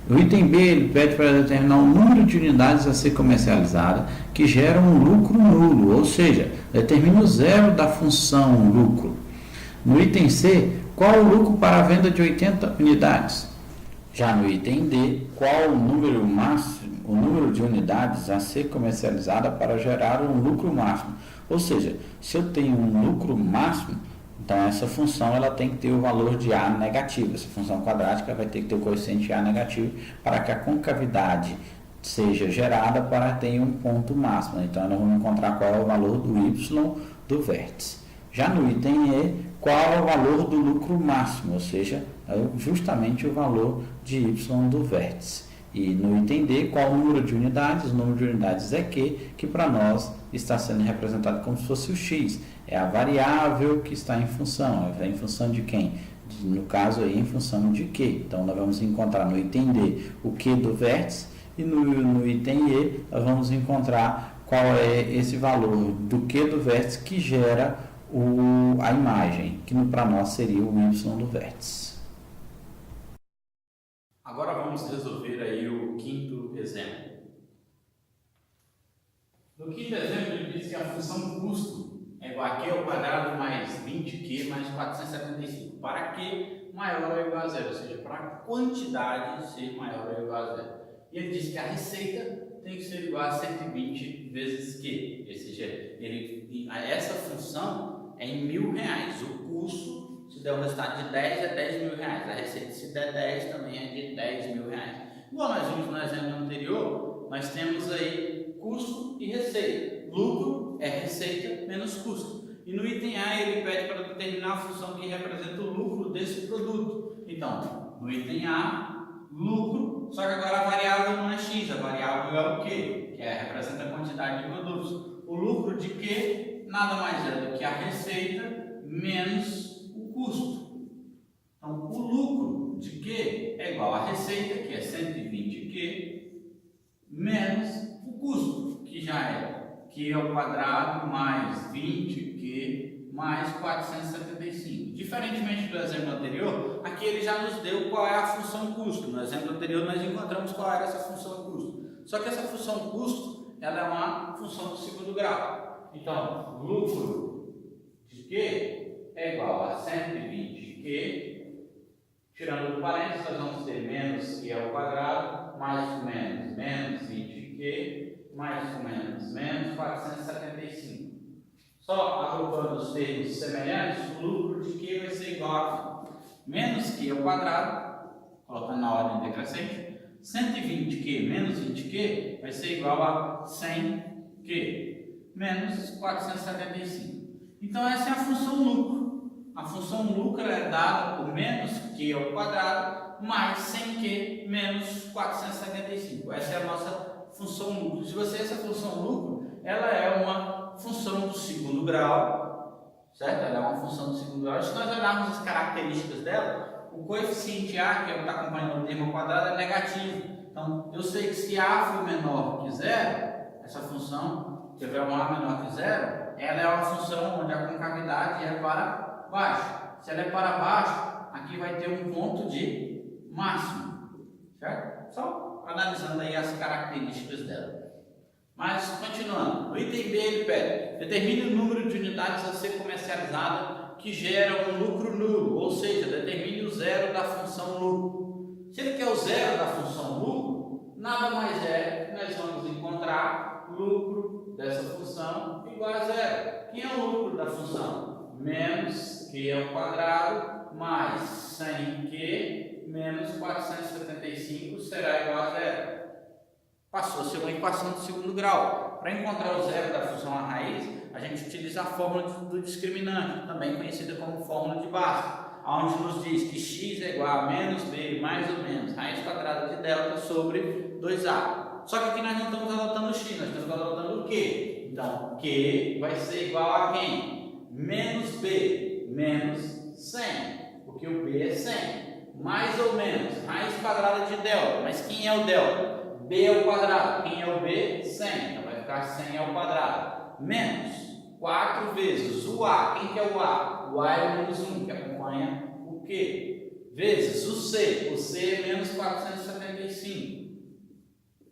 O item B, ele pede para determinar o número de unidades a ser comercializada que geram um lucro nulo, ou seja, determina o zero da função lucro. No item C, qual o lucro para a venda de 80 unidades? Já no item D, qual o número máximo, o número de unidades a ser comercializada para gerar um lucro máximo? Ou seja, se eu tenho um lucro máximo, então essa função ela tem que ter o valor de A negativo. Essa função quadrática vai ter que ter o coeficiente A negativo para que a concavidade seja gerada para ter um ponto máximo. Então nós vamos encontrar qual é o valor do y do vértice. Já no item E, qual é o valor do lucro máximo, ou seja, é justamente o valor de y do vértice. E no item D, qual o número de unidades? O número de unidades é Q, que para nós está sendo representado como se fosse o x. É a variável que está em função. É em função de quem? No caso aí, em função de Q. Então, nós vamos encontrar no item D o Q do vértice e no item E nós vamos encontrar qual é esse valor do Q do vértice que gera a imagem, que para nós seria o y do vértice. Agora vamos resolver aí o quinto exemplo. No quinto exemplo, ele diz que a função custo é igual a Q ao quadrado mais 20Q mais 475, para Q maior ou igual a zero, ou seja, para a quantidade ser maior ou igual a zero. E ele diz que a receita tem que ser igual a 120 vezes Q, ou seja, essa função é em R$1.000, o custo, se der o resultado de 10, é R$10.000, a receita se der 10 também é de R$10.000. Igual nós vimos no exemplo anterior, nós temos aí custo e receita. Lucro é receita menos custo. E no item A ele pede para determinar a função que representa o lucro desse produto. Então, no item A, lucro, só que agora a variável não é x, a variável é o Q, que representa a quantidade de produtos. O lucro de Q nada mais é do que a receita menos o custo. Então, o lucro de Q é igual à receita, que é 120Q, menos o custo, que já é Q ao quadrado mais 20Q mais 475. Diferentemente do exemplo anterior, aqui ele já nos deu qual é a função custo. No exemplo anterior nós encontramos qual era essa função custo. Só que essa função custo, ela é uma função do segundo grau. Então, lucro de Q é igual a 120Q, tirando do parênteses, nós vamos ter menos Q ao quadrado, mais menos, menos 20Q, mais menos 475. Só agrupando os termos semelhantes, o lucro de Q vai ser igual a menos Q ao quadrado, colocando na ordem decrescente, 120Q menos 20Q vai ser igual a 100Q menos 475. Então essa é a função lucro. A função lucro é dada por menos Q ao quadrado mais 100Q menos 475. Essa é a nossa função lucro. Se você essa função lucro, ela é uma função do segundo grau, certo? Ela é uma função do segundo grau. Se nós olharmos as características dela, o coeficiente A, que é o que está acompanhando o termo ao quadrado, é negativo. Então, eu sei que se A for menor que zero, essa função, se tiver um A menor que zero, ela é uma função onde a concavidade é para baixo. Se ela é para baixo, aqui vai ter um ponto de máximo, certo? Só analisando aí as características dela. Mas, continuando, no item B ele pede, determine o número de unidades a ser comercializada que gera um lucro nulo, ou seja, determine o zero da função lucro. Se ele quer o zero da função lucro, nada mais é que nós vamos encontrar lucro dessa função igual a zero. Quem é o lucro da função? Menos Q ao quadrado mais 100Q menos 475 será igual a zero. Passou a ser uma equação do segundo grau. Para encontrar o zero da função à raiz, a gente utiliza a fórmula do discriminante, também conhecida como fórmula de Bhaskara, onde nos diz que x é igual a menos b mais ou menos raiz quadrada de delta sobre 2a. Só que aqui nós não estamos adotando o x, nós estamos adotando o q. Então, q vai ser igual a quem? Menos b menos 100, porque o b é 100. Mais ou menos raiz quadrada de delta. Mas quem é o delta? B ao quadrado. Quem é o B? 100. Então vai ficar 100 ao quadrado. Menos 4 vezes o A. Quem que é o A? O A é o menos 1, que acompanha o Q. Vezes o C. O C é menos 475.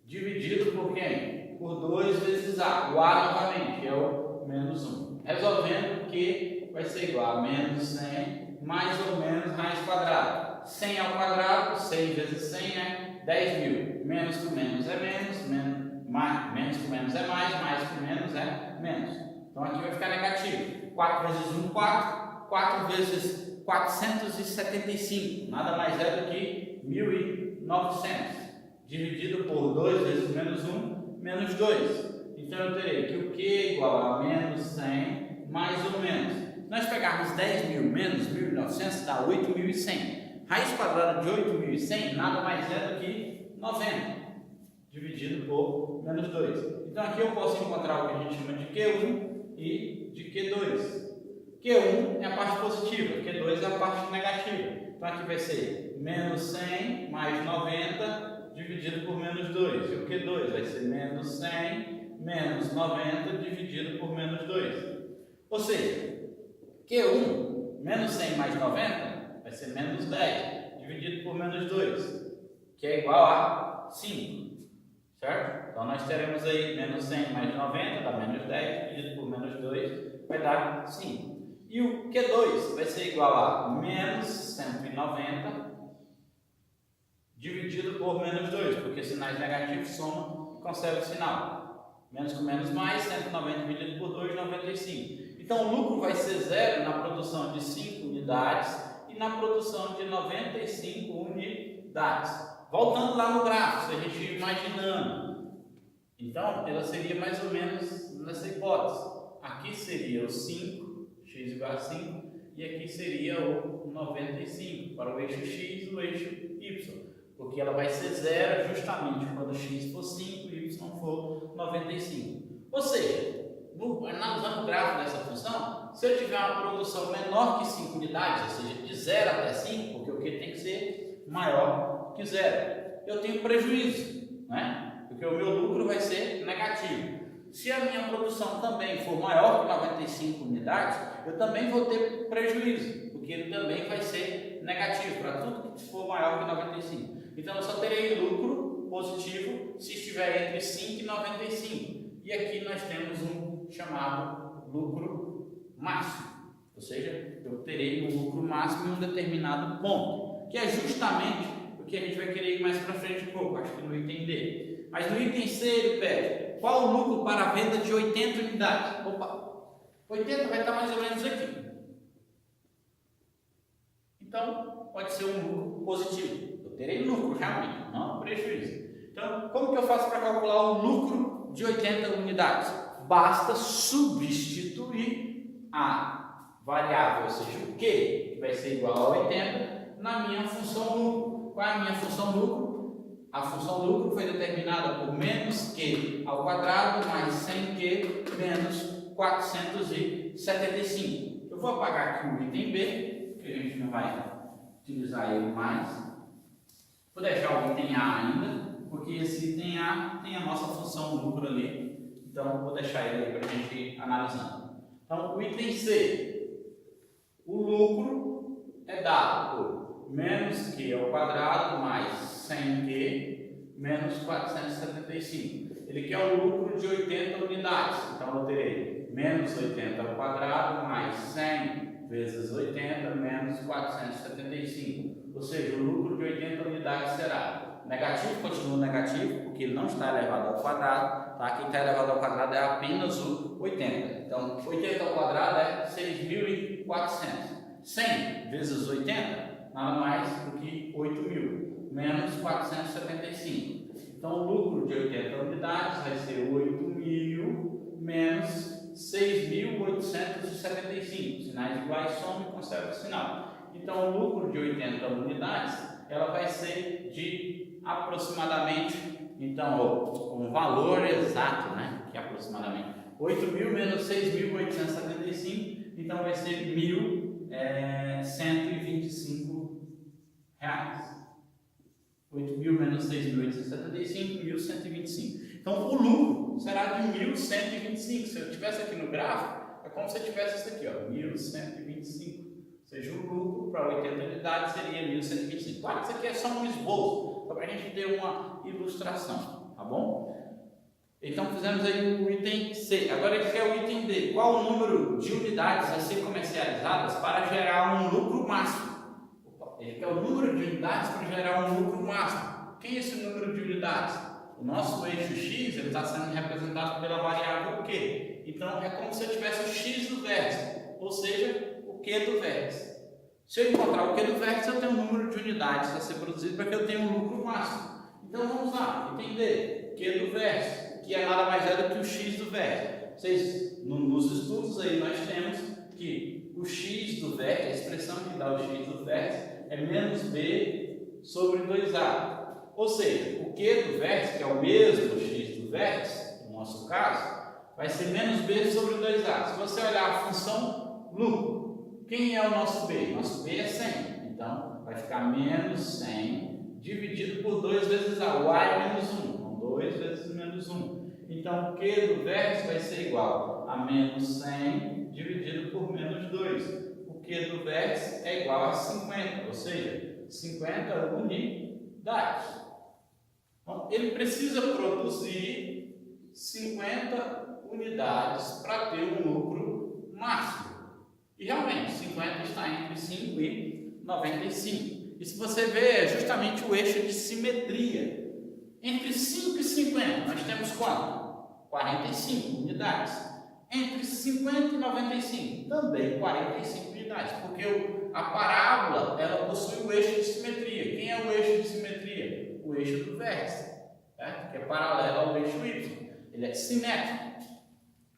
Dividido por quem? Por 2 vezes A. O A novamente, que é o menos 1. Resolvendo que vai ser igual a menos 100 mais ou menos raiz quadrada. 100 ao quadrado, 100 vezes 100 é 10.000. Menos com menos é menos com menos é mais com menos é menos. Então aqui vai ficar negativo. 4 vezes 1, 4. 4 vezes 475. Nada mais é do que 1.900. Dividido por 2 vezes menos 1, menos 2. Então eu terei que o Q é igual a menos 100 mais ou menos. Se nós pegarmos 10.000 menos 1.900, dá 8.100. Raiz quadrada de 8.100 nada mais é do que 90, dividido por menos 2. Então aqui eu posso encontrar o que a gente chama de Q1 e de Q2. Q1 é a parte positiva, Q2 é a parte negativa. Então aqui vai ser menos 100 mais 90 dividido por menos 2. E o Q2 vai ser menos 100 menos 90 dividido por menos 2. Ou seja, Q1 menos 100 mais 90 vai ser menos 10, dividido por menos 2, que é igual a 5, certo? Então, nós teremos aí menos 100 mais 90, dá menos 10, dividido por menos 2, vai dar 5. E o Q2 vai ser igual a menos 190, dividido por menos 2, porque sinais negativos somam e conservam o sinal. Menos com menos mais, 190 dividido por 2, 95. Então, o lucro vai ser zero na produção de 5 unidades, e na produção de 95 unidades. Voltando lá no gráfico, se a gente ir imaginando, então ela seria mais ou menos nessa hipótese. Aqui seria o 5, x igual a 5, e aqui seria o 95 para o eixo x e o eixo y, porque ela vai ser zero justamente quando x for 5 e y for 95. Ou seja, analisando o gráfico dessa função, se eu tiver uma produção menor que 5 unidades, ou seja, de 0 até 5, porque o Q tem que ser maior que 0, eu tenho prejuízo, né? Porque o meu lucro vai ser negativo. Se a minha produção também for maior que 95 unidades, eu também vou ter prejuízo, porque ele também vai ser negativo para tudo que for maior que 95. Então eu só terei lucro positivo se estiver entre 5 e 95. E aqui nós temos um chamado lucro máximo, ou seja, eu terei um lucro máximo em um determinado ponto, que é justamente o que a gente vai querer ir mais para frente um pouco, acho que no item D. Mas no item C ele pede, qual o lucro para a venda de 80 unidades? Opa, 80 vai estar mais ou menos aqui. Então, pode ser um lucro positivo. Eu terei lucro realmente, não prejuízo. Então, como que eu faço para calcular o lucro de 80 unidades? Basta substituir a variável, ou seja, o Q, que vai ser igual a 80, na minha função lucro. Qual é a minha função lucro? A função lucro foi determinada por menos Q ao quadrado mais 100Q menos 475. Eu vou apagar aqui o item B, que a gente não vai utilizar ele mais. Vou deixar o item A ainda, porque esse item A tem a nossa função lucro ali. Então, vou deixar ele aí para a gente ir analisando. Então, o item C, o lucro é dado por menos Q ao quadrado mais 100Q menos 475. Ele quer um lucro de 80 unidades. Então, eu terei menos 80 ao quadrado mais 100 vezes 80 menos 475. Ou seja, o lucro de 80 unidades será negativo, continua negativo, porque ele não está elevado ao quadrado. Tá? Quem está elevado ao quadrado é apenas o 80. Então, 80 ao quadrado é 6.400. 100 vezes 80, nada mais do que 8.000, menos 475. Então, o lucro de 80 unidades vai ser 8.000 menos 6.875. Sinais iguais, soma e conserva o sinal. Então, o lucro de 80 unidades, ela vai ser de aproximadamente, então, um valor exato, né, que é aproximadamente 8.000 menos 6.875, então vai ser 1.125 reais. 8.000 menos 6.875, 1.125. Então, o lucro será de 1.125. Se eu tivesse aqui no gráfico, é como se eu tivesse isso aqui, ó, 1.125. Ou seja, o lucro para 80 unidades seria 1.125. Claro que isso aqui é só um esboço, só para a gente ter uma ilustração, tá bom? Então, fizemos aí o item C. Agora ele quer o item D. Qual o número de unidades a ser comercializadas para gerar um lucro máximo? Ele quer o número de unidades para gerar um lucro máximo. Quem é esse número de unidades? O nosso eixo X ele está sendo representado pela variável Q. Então, é como se eu tivesse o X do vértice, ou seja, o Q do vértice. Se eu encontrar o Q do vértice, eu tenho um número de unidades a ser produzido para que eu tenha um lucro máximo. Então, vamos lá. Item D. Q do vértice, que é nada mais é do que o X do vértice. Vocês, nos estudos aí, nós temos que o X do vértice, a expressão que dá o X do vértice, é menos B sobre 2A. Ou seja, o Q do vértice, que é o mesmo X do vértice, no nosso caso, vai ser menos B sobre 2A. Se você olhar a função lucro, quem é o nosso B? Nosso B é 100. Então, vai ficar menos 100 dividido por 2 vezes A. O A é menos 1. Então, 2 vezes menos 1. Então, o Q do vértice vai ser igual a menos 100 dividido por menos 2. O Q do vértice é igual a 50, ou seja, 50 unidades. Então, ele precisa produzir 50 unidades para ter um lucro máximo. E realmente, 50 está entre 5 e 95. E se você ver, é justamente o eixo de simetria. Entre 5 e 50, nós temos quanto? 45 unidades. Entre 50 e 95, também 45 unidades, porque a parábola ela possui o eixo de simetria. Quem é o eixo de simetria? O eixo do vértice, certo? Que é paralelo ao eixo Y. Ele é simétrico,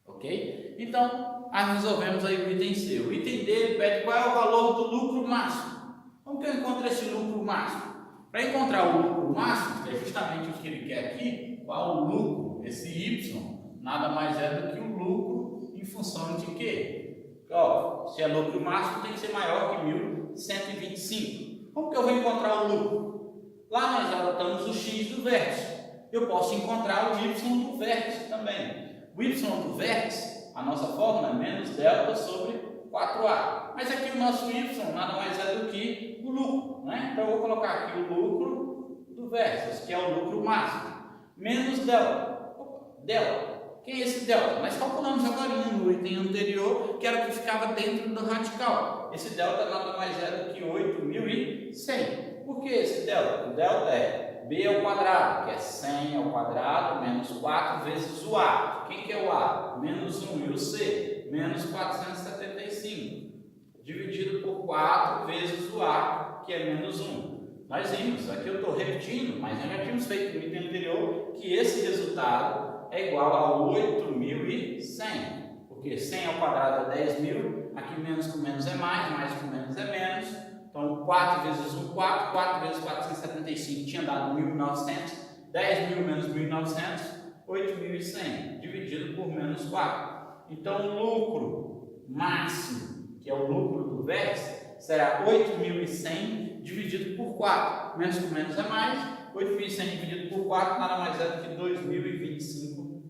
ok? Então, resolvemos aí o item C. O item D ele pede qual é o valor do lucro máximo. Como que eu encontro esse lucro máximo? Para encontrar o lucro máximo, que é justamente o que ele quer aqui, qual o lucro? Esse Y nada mais é do que o lucro em função de quê? Ó, se é lucro máximo, tem que ser maior que 1.125. Como que eu vou encontrar o lucro? Lá nós adotamos o X do vértice. Eu posso encontrar o Y do vértice também. O Y do vértice, a nossa fórmula é menos delta sobre 4A. Mas aqui o nosso Y nada mais é do que o lucro, né? Então eu vou colocar aqui o lucro do vértice, que é o lucro máximo, menos delta. Delta. Quem é esse delta? Nós calculamos agora no item anterior, que era o que ficava dentro do radical. Esse delta nada mais é do que 8.100. Por que esse delta? O delta é B ao quadrado, que é 100 ao quadrado, menos 4 vezes o A. Quem que é o A? Menos 1. E o C? Menos 475. Dividido por 4 vezes o A, que é menos 1. Nós vimos, aqui eu estou repetindo, mas nós já tínhamos feito no item anterior, que esse resultado é igual a 8.100, porque 100 ao quadrado é 10.000, aqui menos com menos é mais com menos é menos, então 4 vezes 1, 4, 4 vezes 475 tinha dado 1.900, 10.000 menos 1.900, 8.100, dividido por menos 4. Então o lucro máximo, que é o lucro do vértice, será 8.100 dividido por 4, menos com menos é mais, 8.100 dividido por 4 nada mais é do que R$ 2.025,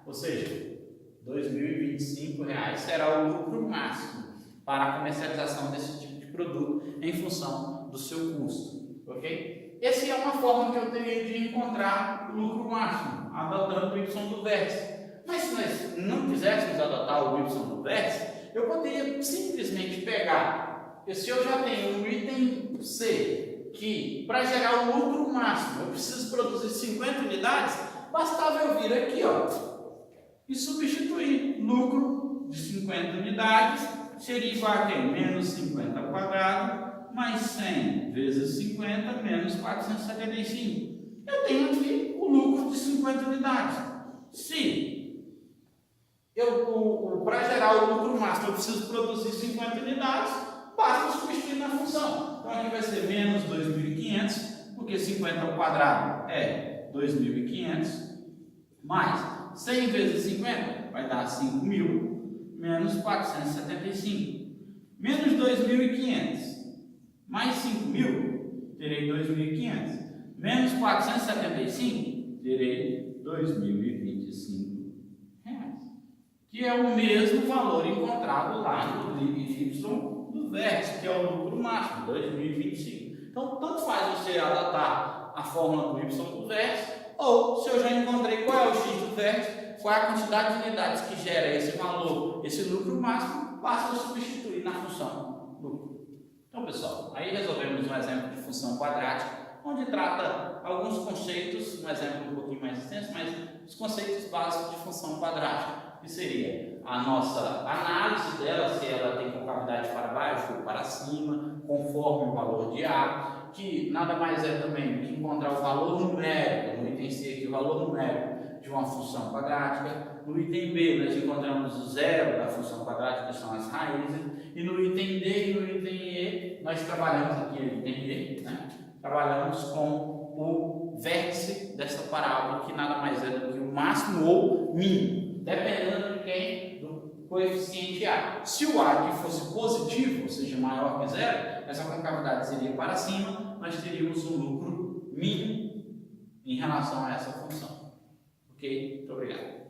ou seja, R$ 2.025 será o lucro máximo para a comercialização desse tipo de produto em função do seu custo, ok? Essa é uma forma que eu teria de encontrar o lucro máximo, adotando o Y do vértice. Mas se nós não quiséssemos adotar o Y do vértice, eu poderia simplesmente pegar, se eu já tenho um item C, que para gerar o lucro máximo eu preciso produzir 50 unidades, bastava eu vir aqui, e substituir lucro de 50 unidades, seria igual a quê? Menos 50 ao quadrado, mais 100 vezes 50, menos 475. Eu tenho aqui o lucro de 50 unidades. Se para gerar o lucro máximo eu preciso produzir 50 unidades, basta substituir na função. Então aqui vai ser menos 2.500, porque 50 ao quadrado é 2.500, mais 100 vezes 50 vai dar 5.000, menos 475. Menos 2.500 mais 5.000, terei 2.500, menos 475, terei 2.025, que é o mesmo valor encontrado lá no Y do vértice, que é o lucro máximo, 2.025. Então, tanto faz você adotar a fórmula do Y do vértice, ou se eu já encontrei qual é o X do vértice, qual é a quantidade de unidades que gera esse valor, esse lucro máximo, basta substituir na função lucro. Então, pessoal, aí resolvemos um exemplo de função quadrática, onde trata alguns conceitos, um exemplo um pouquinho mais extenso, mas os conceitos básicos de função quadrática, que seria a nossa análise dela, se ela tem concavidade para baixo ou para cima, conforme o valor de A, que nada mais é também do que encontrar o valor numérico, no item C aqui o valor numérico de uma função quadrática. No item B nós encontramos o zero da função quadrática, que são as raízes, e no item D e no item E nós trabalhamos aqui, no item E, trabalhamos com o vértice dessa parábola, que nada mais é do que o máximo ou mínimo, dependendo de quem, do coeficiente A. Se o A aqui fosse positivo, ou seja, maior que zero, essa concavidade seria para cima, nós teríamos um lucro mínimo em relação a essa função. Ok? Muito obrigado.